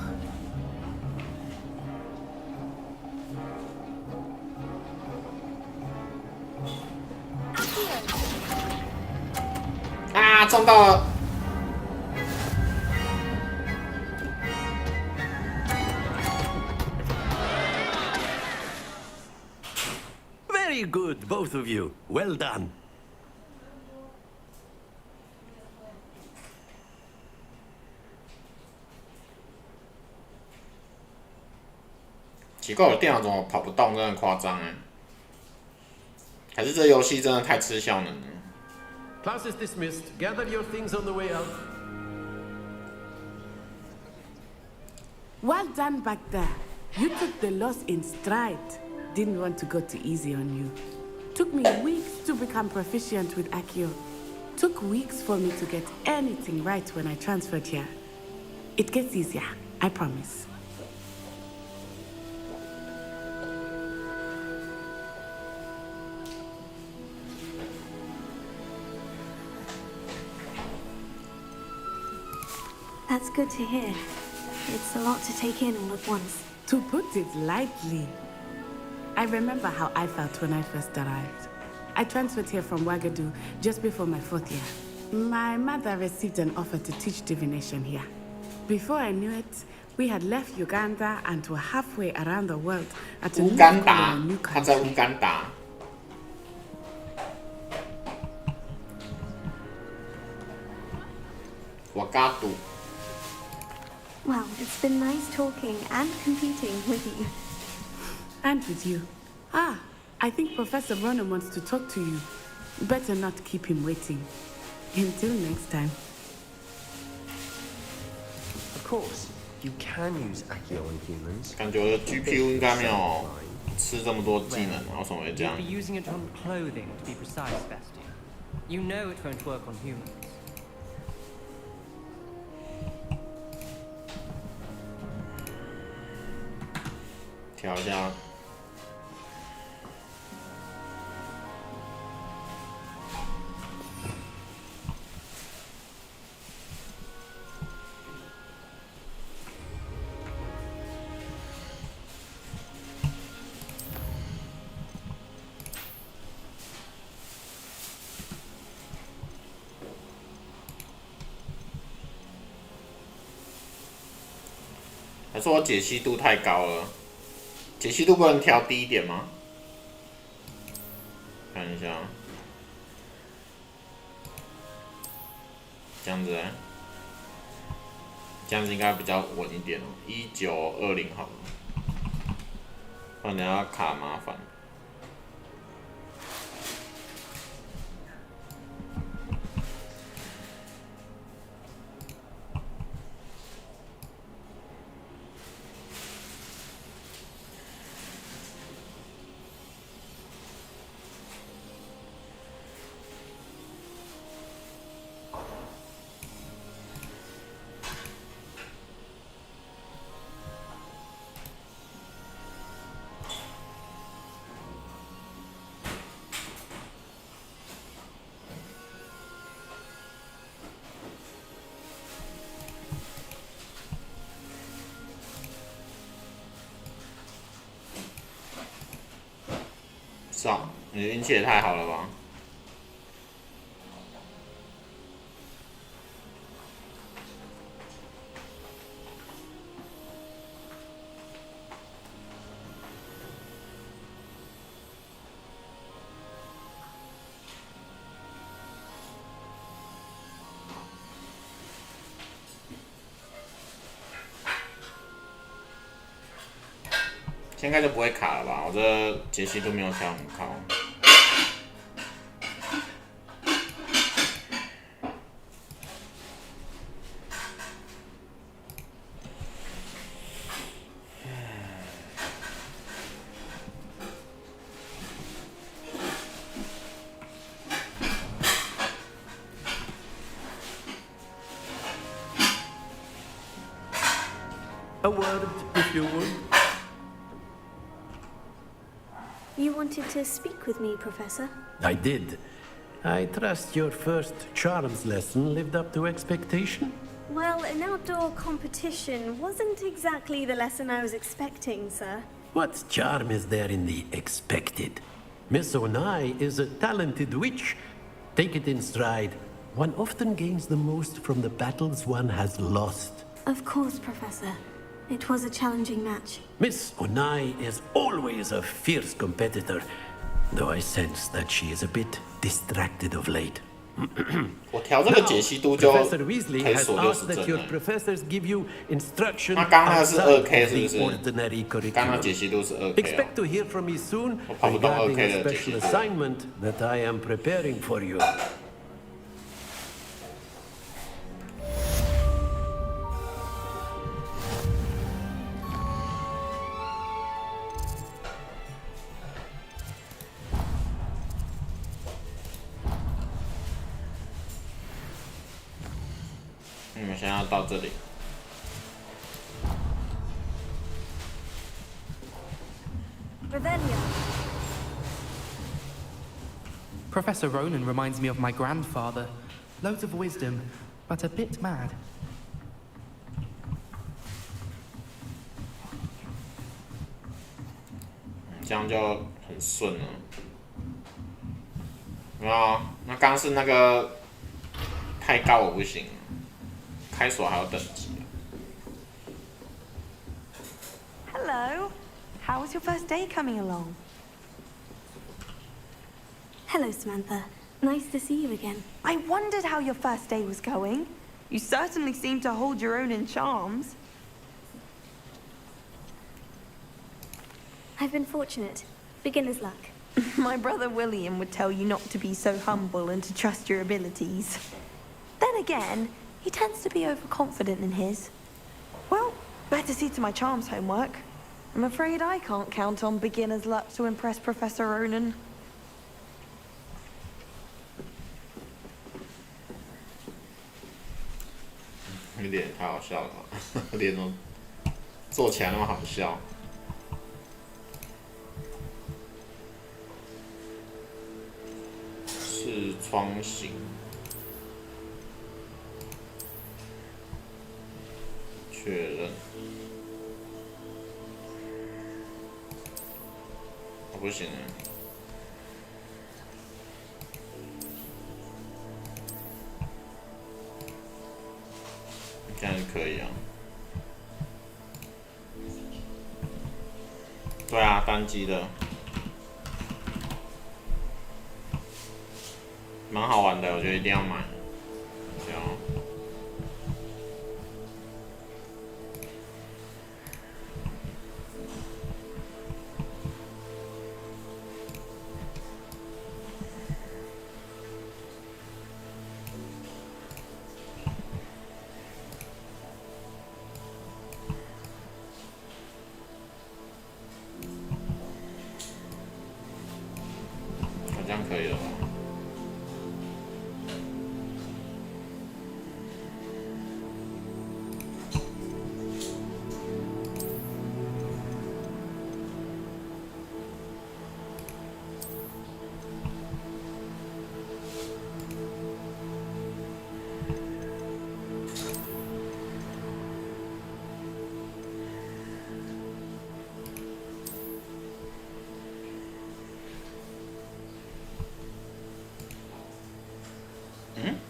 啊，撞到了！ Very good, both of you. Well done. 奇怪，我电脑怎么跑不动？真的很夸张哎！还是这游戏真的太吃效能了。 Class is dismissed. Gather your things on the way out. Well done back there. You took the loss in stride. Didn't want to go too easy on you. Took me weeks to become proficient with Accio. Took weeks for me to get anything right when I transferred here. It gets easier, I promise. That's good to hear. It's a lot to take in all at once. To put it lightly, I remember how I felt when I first arrived. I transferred here from Wagadu just before my 4th year. My mother received an offer to teach divination here. Before I knew it, we had left Uganda and were halfway around the world at a new school in a new country. Wagadu. Well, it's been nice talking and competing with you. And with you. Ah, I think Professor Ronan wants to talk to you. Better not keep him waiting. Until next time. Of course, you can use Accio on humans. 感觉我的 GPU 应该没有吃这么多技能，为什么会这样 You'd be using it on clothing to be precise, Bestie. You know it won't work on humans. 调一下。还是我解析度太高了？解析度不能调低一点吗？看一下，这样子，这样子应该比较稳一点哦。1920好了，不然等下卡麻烦。是啊，你的运气也太好了吧！现在就不会卡了吧？我这解析度没有调很高。A word, if you would. You wanted to speak with me, Professor? I did. I trust your first charms lesson lived up to expectation? Well, an outdoor competition wasn't exactly the lesson I was expecting, sir. What charm is there in the expected? Miss Onai is a talented witch. Take it in stride. One often gains the most from the battles one has lost. Of course, Professor. It was a challenging match. Miss Onai is always a fierce competitor, though I sense that she is a bit distracted of late. 我调这个解析度就可以锁60帧了。那刚刚那是2K 是不是？刚刚解析度是2K 哦。我跑不动2K 的解析度。你们现在要到这里。Revelio. Professor Ronan reminds me of my grandfather. Loads of wisdom, but a bit mad. 这样就很顺了。啊，那刚是那个太高我不行，开锁还有等级。Hello. How was your first day coming along? Hello, Samantha. Nice to see you again. I wondered how your first day was going. You certainly seem to hold your own in charms. I've been fortunate. Beginner's luck. My brother William would tell you not to be so humble and to trust your abilities. Then again, he tends to be overconfident in his. Well, better see to my charms homework. I'm afraid I can't count on beginner's luck to impress Professor Ronan. 脸太好笑了，脸都做起来那么好笑。视窗型，确认。我不行了。这样是可以啊。对啊，单机的，蛮好玩的，我觉得一定要买。这样。这样可以了吧？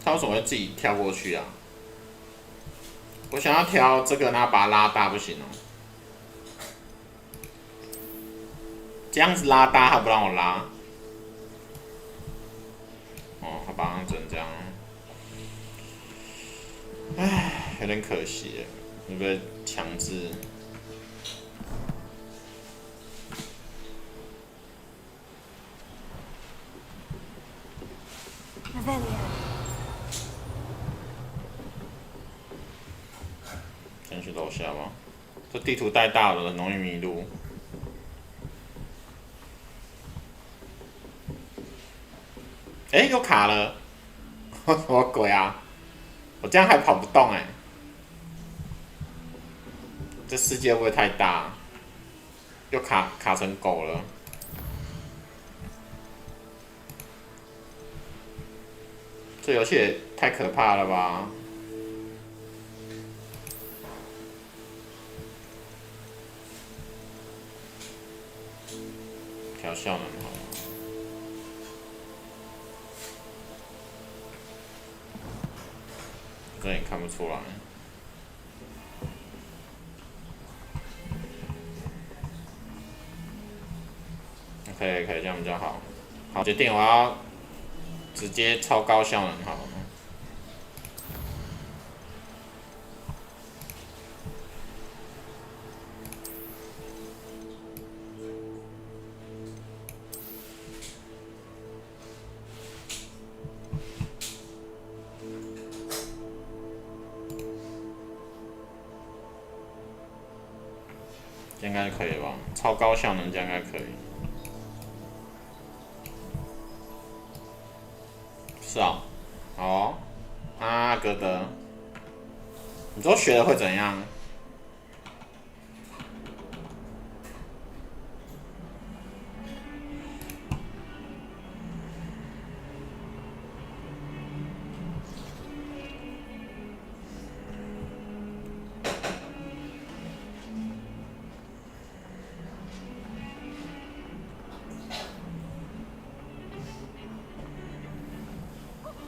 他为什么会自己跳过去啊？我想要调这个，然后把它拉大，不行哦。这样子拉大，他不让我拉。哦，他把它整这样，唉，有点可惜，会不会强制？ 先去楼下吧，这地图太大了，很容易迷路。哎，又卡了，什么鬼啊？我这样还跑不动哎！这世界会不会太大？又卡成狗了。 这游戏也太可怕了吧！调效能好，这也看不出来。可以，这样比较好。好，决定我要。 直接超高效能好了。这应该可以吧？超高效能这样应该可以。 是啊，好，阿哥的，你都学了会怎样？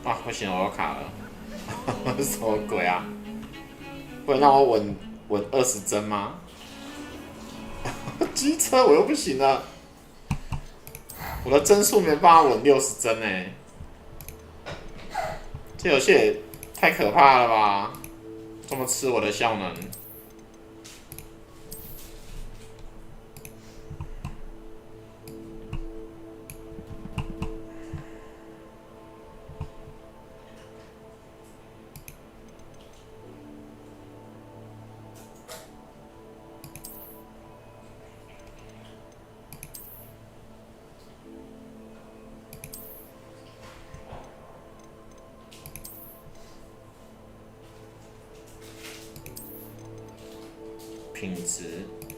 啊，不行，我要卡了，什么鬼啊？不能让我稳20帧吗？机车我又不行了，我的帧数没办法稳60帧哎，这游戏也太可怕了吧！这么吃我的效能。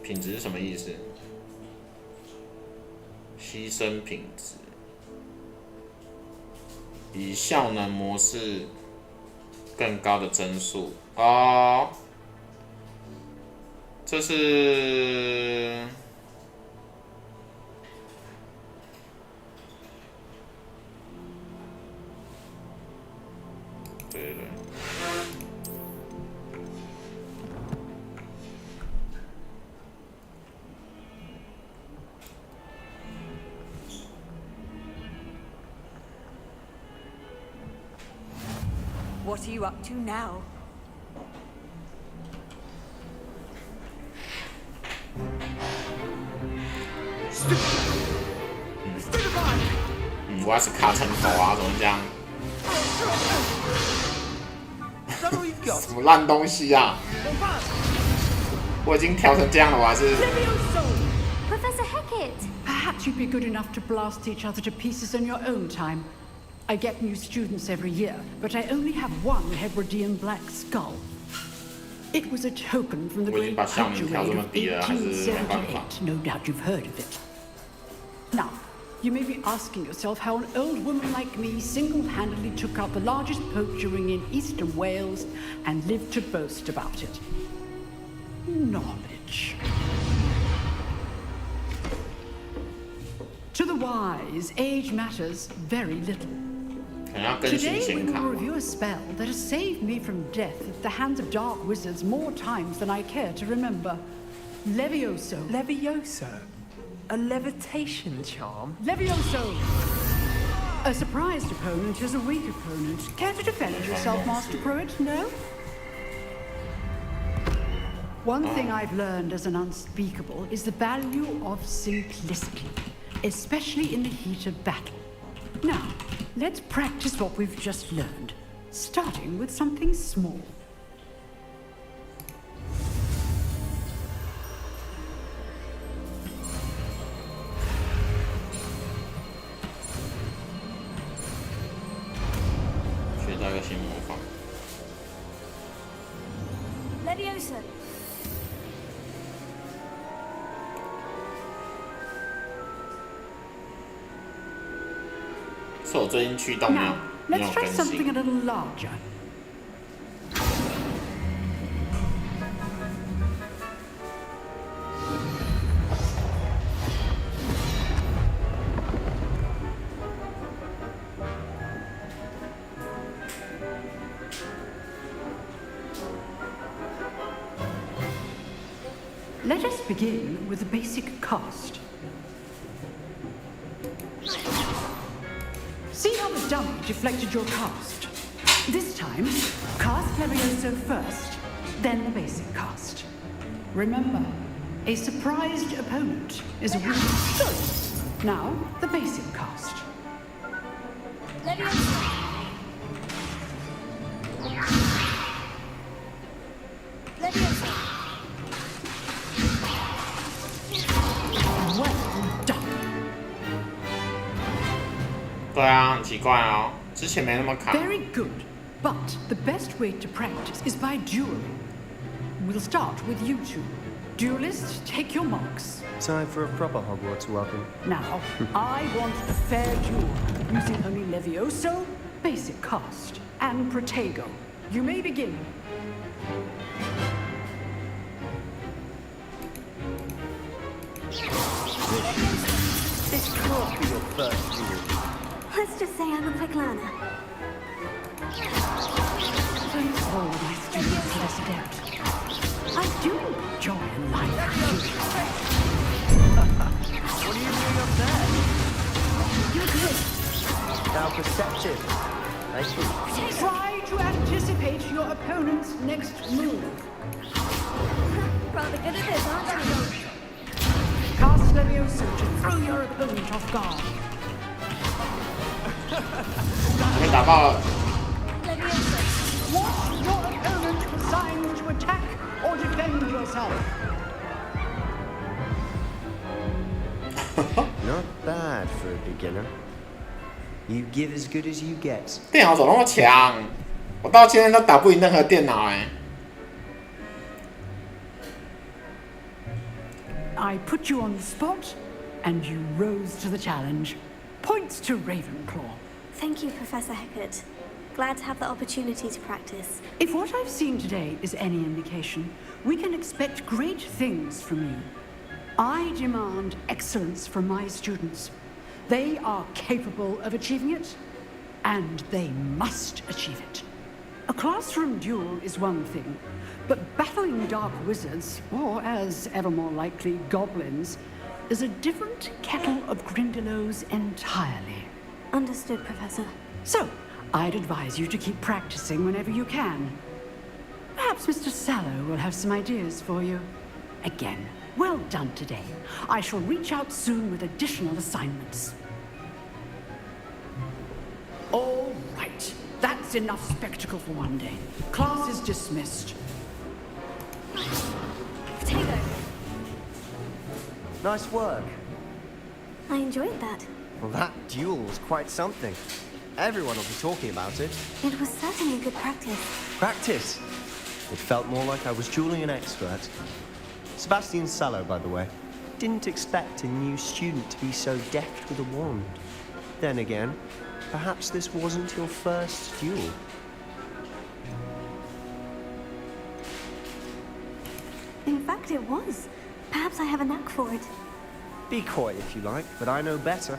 品质是什么意思？牺牲品质，以效能模式更高的帧数哦。这是对。What are you up to now? Stay 我要是卡成头啊，怎么这样？什么烂东西啊！我已经调成这样了，我还是。Professor Hecat! Perhaps you'd be good enough to blast each other to pieces in your own time. I get new students every year, but I only have one Hebridean black skull. It was a token from the Great Purge Raid of 1878. No doubt you've heard of it. Now, you may be asking yourself how an old woman like me single-handedly took out the largest poacher ring in eastern Wales and lived to boast about it. Knowledge. To the wise, age matters very little. Today we will review a spell that has saved me from death at the hands of dark wizards more times than I care to remember. Levioso. Levioso? A levitation charm? Levioso! A surprised opponent is a weak opponent. Care to defend yourself, Master Pruitt? No? One thing I've learned as an unspeakable is the value of simplicity, especially in the heat of battle. Now, let's practice what we've just learned, starting with something small. Leviosa! 是我最近驱动没有 Let's try 更 something 新 a little larger. Let us begin with the basic cast. See how the dummy deflected your cast? This time, cast Levioso first, then the basic cast. Remember, a surprised opponent is a weak. Good. Now, the basic cast. Leviosa! Leviosa! Well done. 对啊，很奇怪哦，之前没那么卡。 Very good. But the best way to practice is by dueling. We'll start with you two. Duelists, take your marks. Time for a proper Hogwarts welcome. Now, I want a fair duel, using only Levioso, basic cast, and Protego. You may begin. This can't be your first duel. Let's just say I'm a quick learner. Thanks for all my students less adept. I do enjoy life. What are you doing up there? You're good. Now perceptive. Thank you. Try to anticipate your opponent's next move. Rather good at this, aren't you? Cast Levioso to throw your opponent off guard. 被打爆了。 Want your opponent assigned to attack or defend yourself? Not bad for a beginner. You give as good as you get. 电脑怎么那么强？我到现在都打不赢任何电脑哎。 I put you on the spot, and you rose to the challenge. Points to Ravenclaw. Thank you, Professor Hecat. Glad to have the opportunity to practice. If what I've seen today is any indication, we can expect great things from you. I demand excellence from my students. They are capable of achieving it, and they must achieve it. A classroom duel is one thing, but battling dark wizards, or as ever more likely, goblins, is a different kettle of Grindylows entirely. Understood, Professor. So, I'd advise you to keep practicing whenever you can. Perhaps Mr. Sallow will have some ideas for you. Again, well done today. I shall reach out soon with additional assignments. All right. That's enough spectacle for one day. Class is dismissed. Potato. Nice work. I enjoyed that. Well, that duel was quite something. Everyone will be talking about it. It was certainly good practice. Practice? It felt more like I was dueling an expert. Sebastian Sallow, by the way. Didn't expect a new student to be so deft with a wand. Then again, perhaps this wasn't your first duel. In fact, it was. Perhaps I have a knack for it. Be coy if you like, but I know better.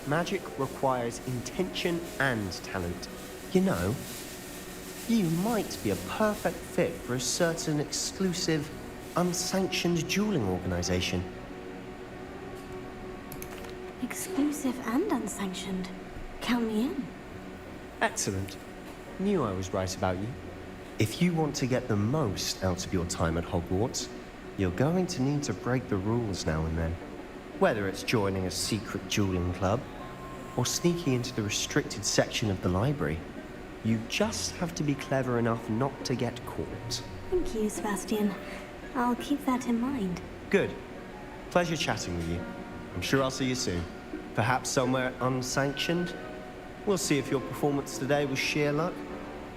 Magic requires intention and talent. You know, you might be a perfect fit for a certain exclusive, unsanctioned dueling organization. Exclusive and unsanctioned. Count me in. Excellent. Knew I was right about you. If you want to get the most out of your time at Hogwarts, you're going to need to break the rules now and then. Whether it's joining a secret dueling club, or sneaking into the restricted section of the library, you just have to be clever enough not to get caught. Thank you, Sebastian. I'll keep that in mind. Good. Pleasure chatting with you. I'm sure I'll see you soon. Perhaps somewhere unsanctioned? We'll see if your performance today was sheer luck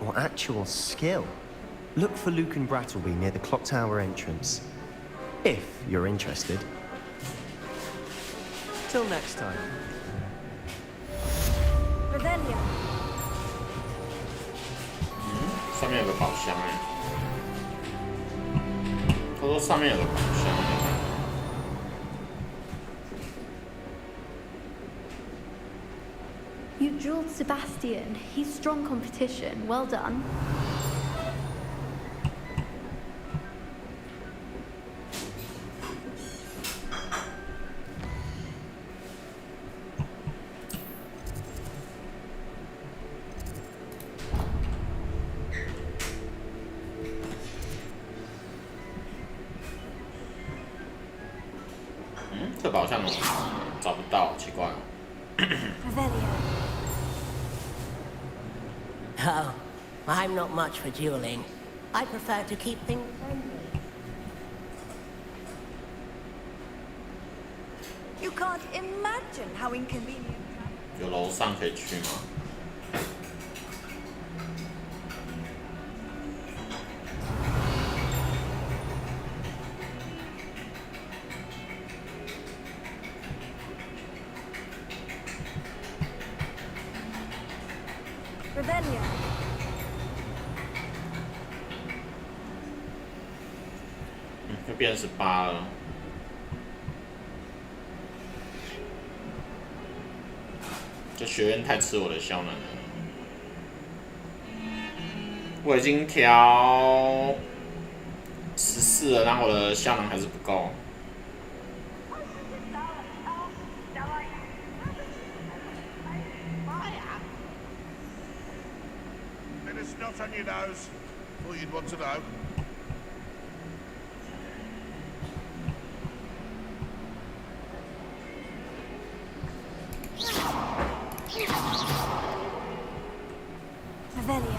or actual skill. Look for Luke and Brattleby near the clock tower entrance. If you're interested. Till next time. Revelio. 上面有个宝箱哎，他说上面有个宝箱。You drilled Sebastian. He's strong competition. Well done. Hmm? 这宝箱找不到，奇怪。 Revelio. Oh, I'm not much for dueling. I prefer to keep things friendly. You can't imagine how inconvenient. 有楼上可以去吗？ Revelio. 就变18了。这学院太吃我的效能了。我已经调14了，但我的效能还是不够。It's not on your nose. Thought you'd want to know. Revelio.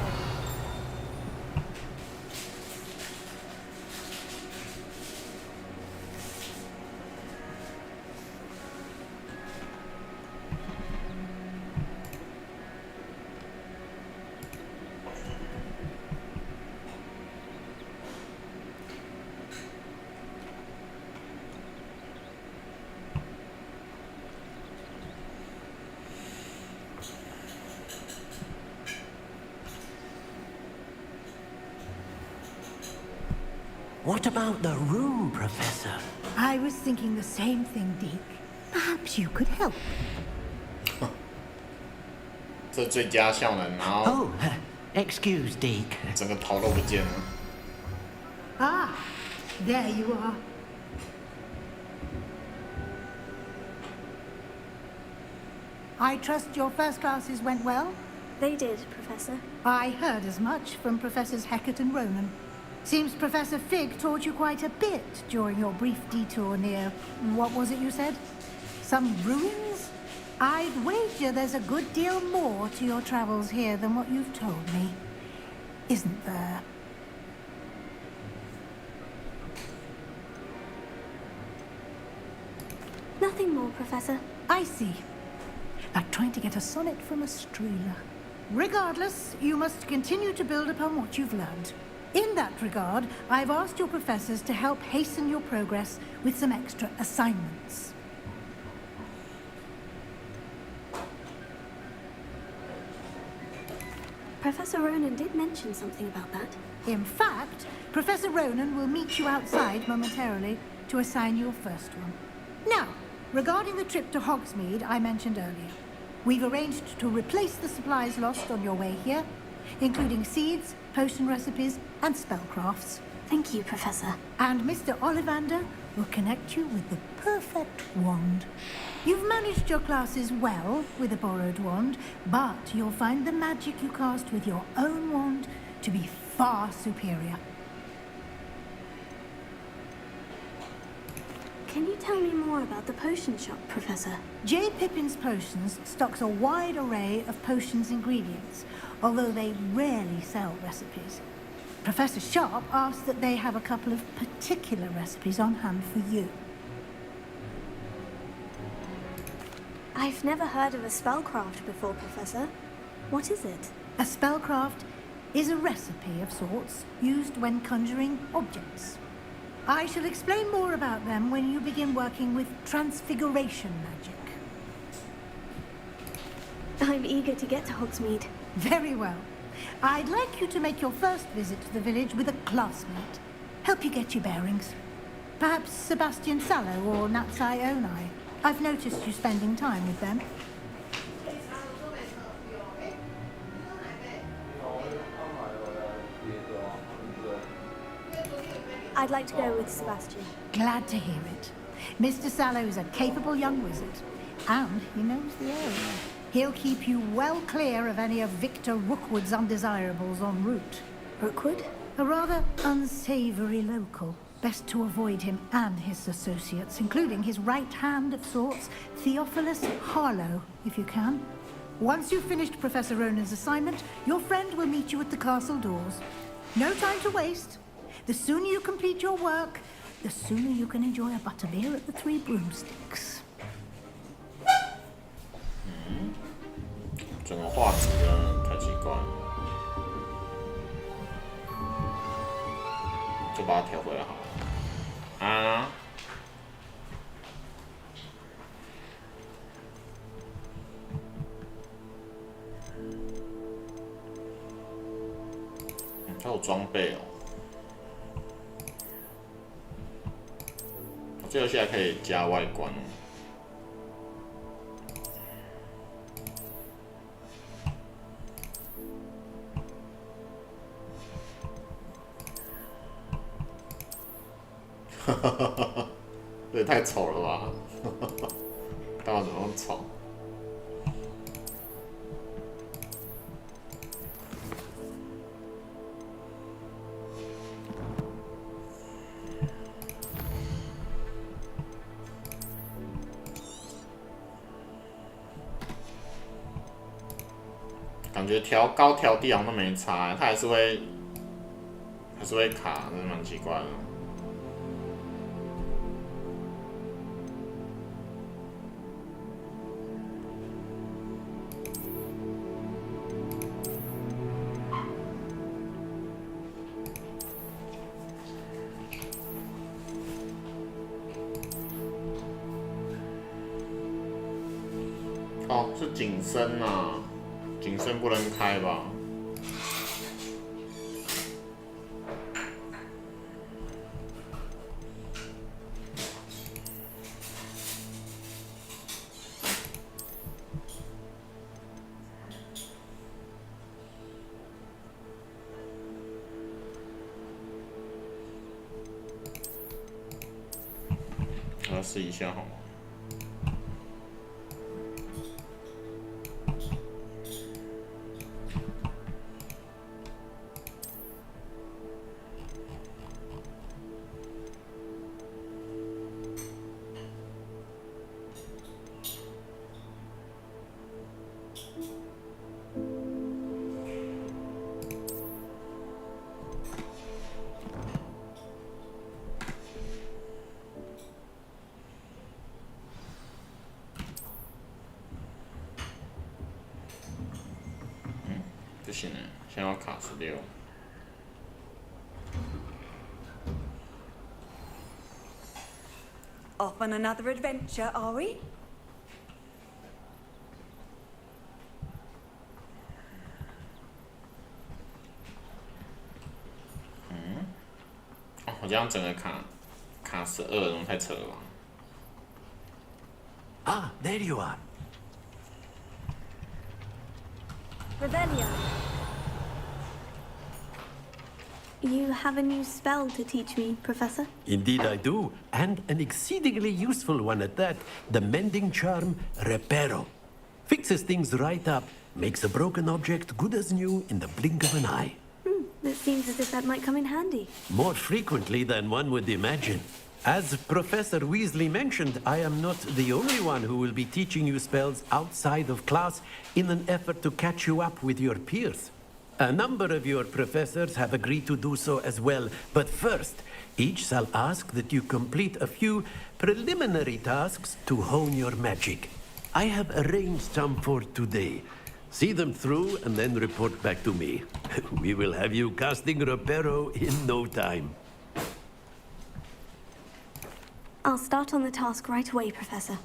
What about the room, Professor? I was thinking the same thing, Deke. Perhaps you could help. 这最佳效能，然后 Oh, excuse, Deke. 整个头都不见了。Ah, there you are. I trust your first classes went well? They did, Professor. I heard as much from Professors Hecat and Ronan. Seems Professor Fig taught you quite a bit during your brief detour near... what was it you said? Some ruins? I'd wager there's a good deal more to your travels here than what you've told me. Isn't there? Nothing more, Professor. I see. Like trying to get a sonnet from a streeler. Regardless, you must continue to build upon what you've learned. In that regard, I've asked your professors to help hasten your progress with some extra assignments. Professor Ronan did mention something about that. In fact, Professor Ronan will meet you outside momentarily to assign you a first one. Now, regarding the trip to Hogsmeade I mentioned earlier, we've arranged to replace the supplies lost on your way here, including seeds, potion recipes, and spellcrafts. Thank you, Professor. And Mr. Ollivander will connect you with the perfect wand. You've managed your classes well with a borrowed wand, but you'll find the magic you cast with your own wand to be far superior. Can you tell me more about the potion shop, Professor? J. Pippin's Potions stocks a wide array of potions ingredients, although they rarely sell recipes. Professor Sharp asked that they have a couple of particular recipes on hand for you. I've never heard of a spellcraft before, Professor. What is it? A spellcraft is a recipe of sorts used when conjuring objects. I shall explain more about them when you begin working with transfiguration magic. I'm eager to get to Hogsmeade. Very well. I'd like you to make your first visit to the village with a classmate. Help you get your bearings. Perhaps Sebastian Sallow or Natsai Onai. I've noticed you spending time with them. I'd like to go with Sebastian. Glad to hear it. Mr. Sallow is a capable young wizard, and he knows the area. He'll keep you well clear of any of Victor Rookwood's undesirables en route. Rookwood? A rather unsavory local. Best to avoid him and his associates, including his right hand of sorts, Theophilus Harlow, if you can. Once you've finished Professor Ronan's assignment, your friend will meet you at the castle doors. No time to waste. The sooner you complete your work, the sooner you can enjoy a butterbeer at the Three Broomsticks. 整个画质真的太奇怪了，就把它调回来好了。啊。有装备哦。这游戏还可以加外观哦。哈哈哈哈！这也太丑了吧！干嘛怎么那么丑？感觉调高调低好像都没差，它还是会卡，真的蛮奇怪的。哦，是景深啊，景深不能开吧？我要试一下好吗？不行了，现在要卡16。Off on another adventure, are we?哦，我这样整个卡12，怎么太扯了吧？ Ah, there you are. Revelio. You have a new spell to teach me, Professor? Indeed I do, and an exceedingly useful one at that. The mending charm, Reparo. Fixes things right up, makes a broken object good as new in the blink of an eye. It seems as if that might come in handy. More frequently than one would imagine. As Professor Weasley mentioned, I am not the only one who will be teaching you spells outside of class in an effort to catch you up with your peers. A number of your professors have agreed to do so as well, but first, each shall ask that you complete a few preliminary tasks to hone your magic. I have arranged some for today. See them through and then report back to me. We will have you casting Reparo in no time. I'll start on the task right away, Professor.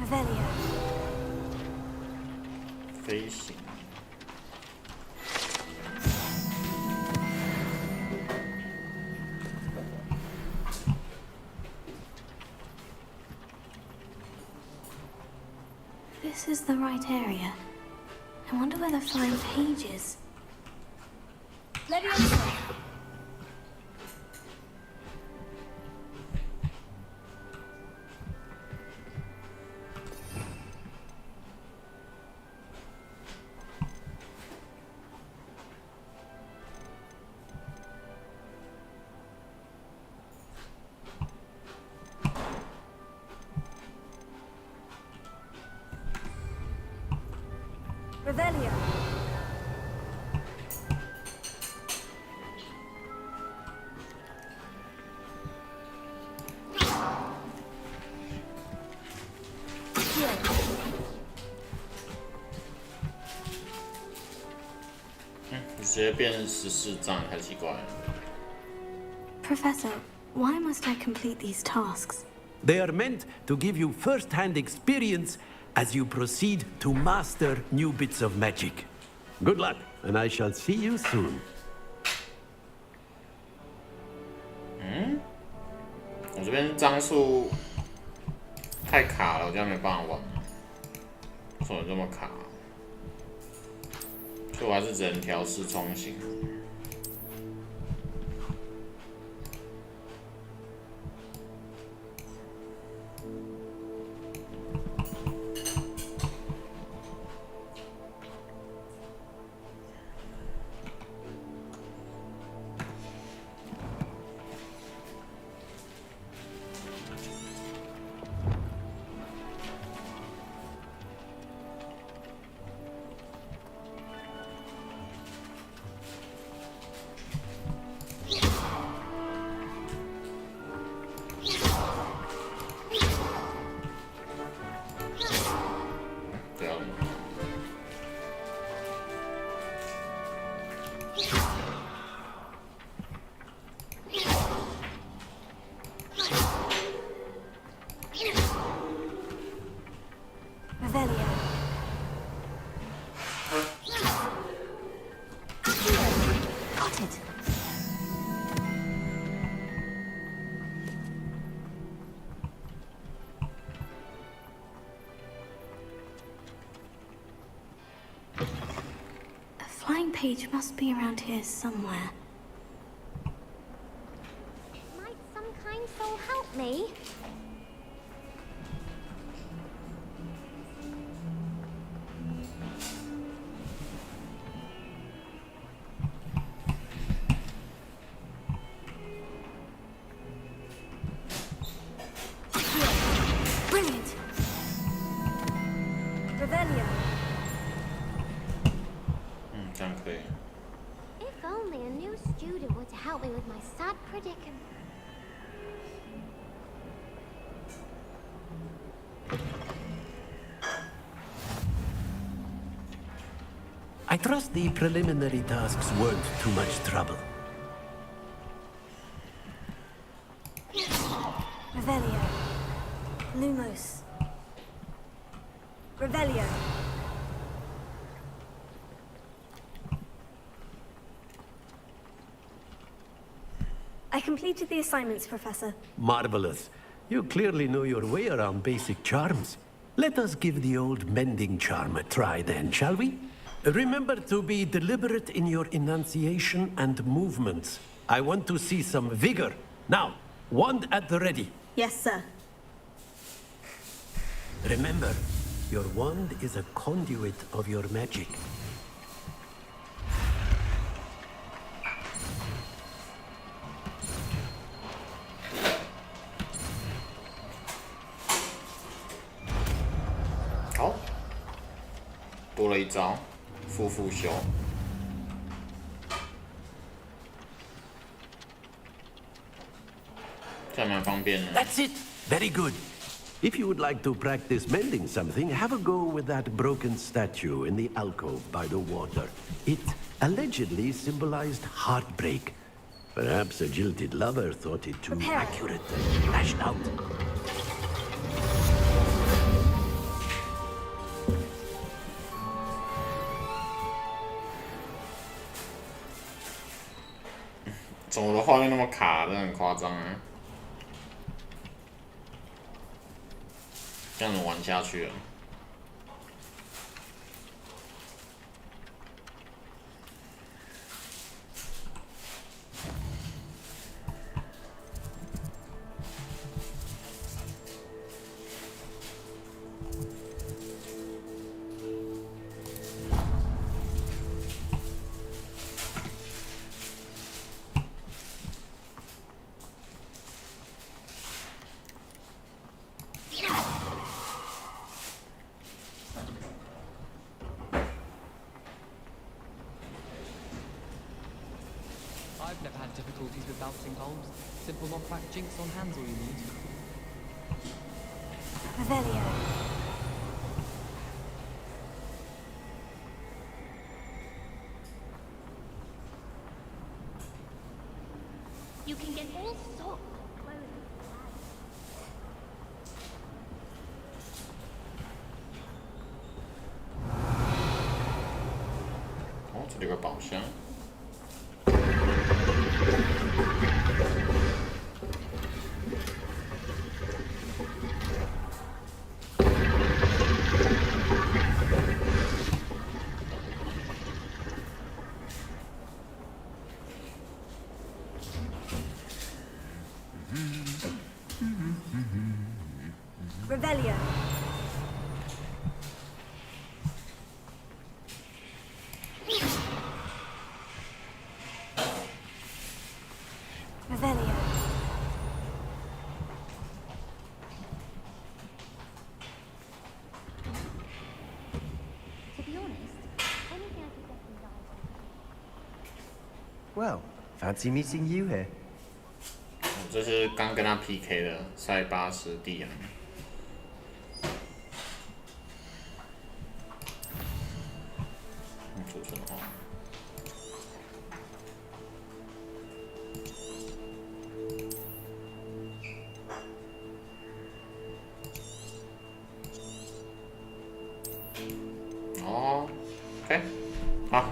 Revelio. 飞行。This is the right area. I wonder where the flying page is. Revelio. Professor, why must I complete these tasks? They are meant to give you first-hand experience as you proceed to master new bits of magic. Good luck, and I shall see you soon. 我这边张数太卡了，我这样没办法玩。为什么这么卡？所以我还是只能调试重行。Page must be around here somewhere. Might some kind soul help me? Brilliant. Revelio. 这样可以。 If only a new student were to help me with my sad predicament. I trust the preliminary tasks weren't too much trouble. Revelio. Lumos. Revelio. I completed the assignments, Professor. Marvelous. You clearly know your way around basic charms. Let us give the old mending charm a try then, shall we? Remember to be deliberate in your enunciation and movements. I want to see some vigor. Now, wand at the ready. Yes, sir. Remember, your wand is a conduit of your magic. Oh. 多了一招，复修。这蛮方便的。 That's it. Very good. If you would like to practice mending something, have a go with that broken statue in the alcove by the water. It allegedly symbolized heartbreak. Perhaps a jilted lover thought it too accurate and lashed out. "怎么我的画面那么卡？真的很夸张啊！这样子玩下去了。I've never had difficulties with bouncing holes. Simple knockback jinx on hands all you need. Revelio. You can get all sorts of clothing. 这里有个宝箱。Revelio. Revelio. To be honest, anything I could get from guys. Well, fancy meeting you here. 这是刚跟他 PK 的塞巴斯蒂安。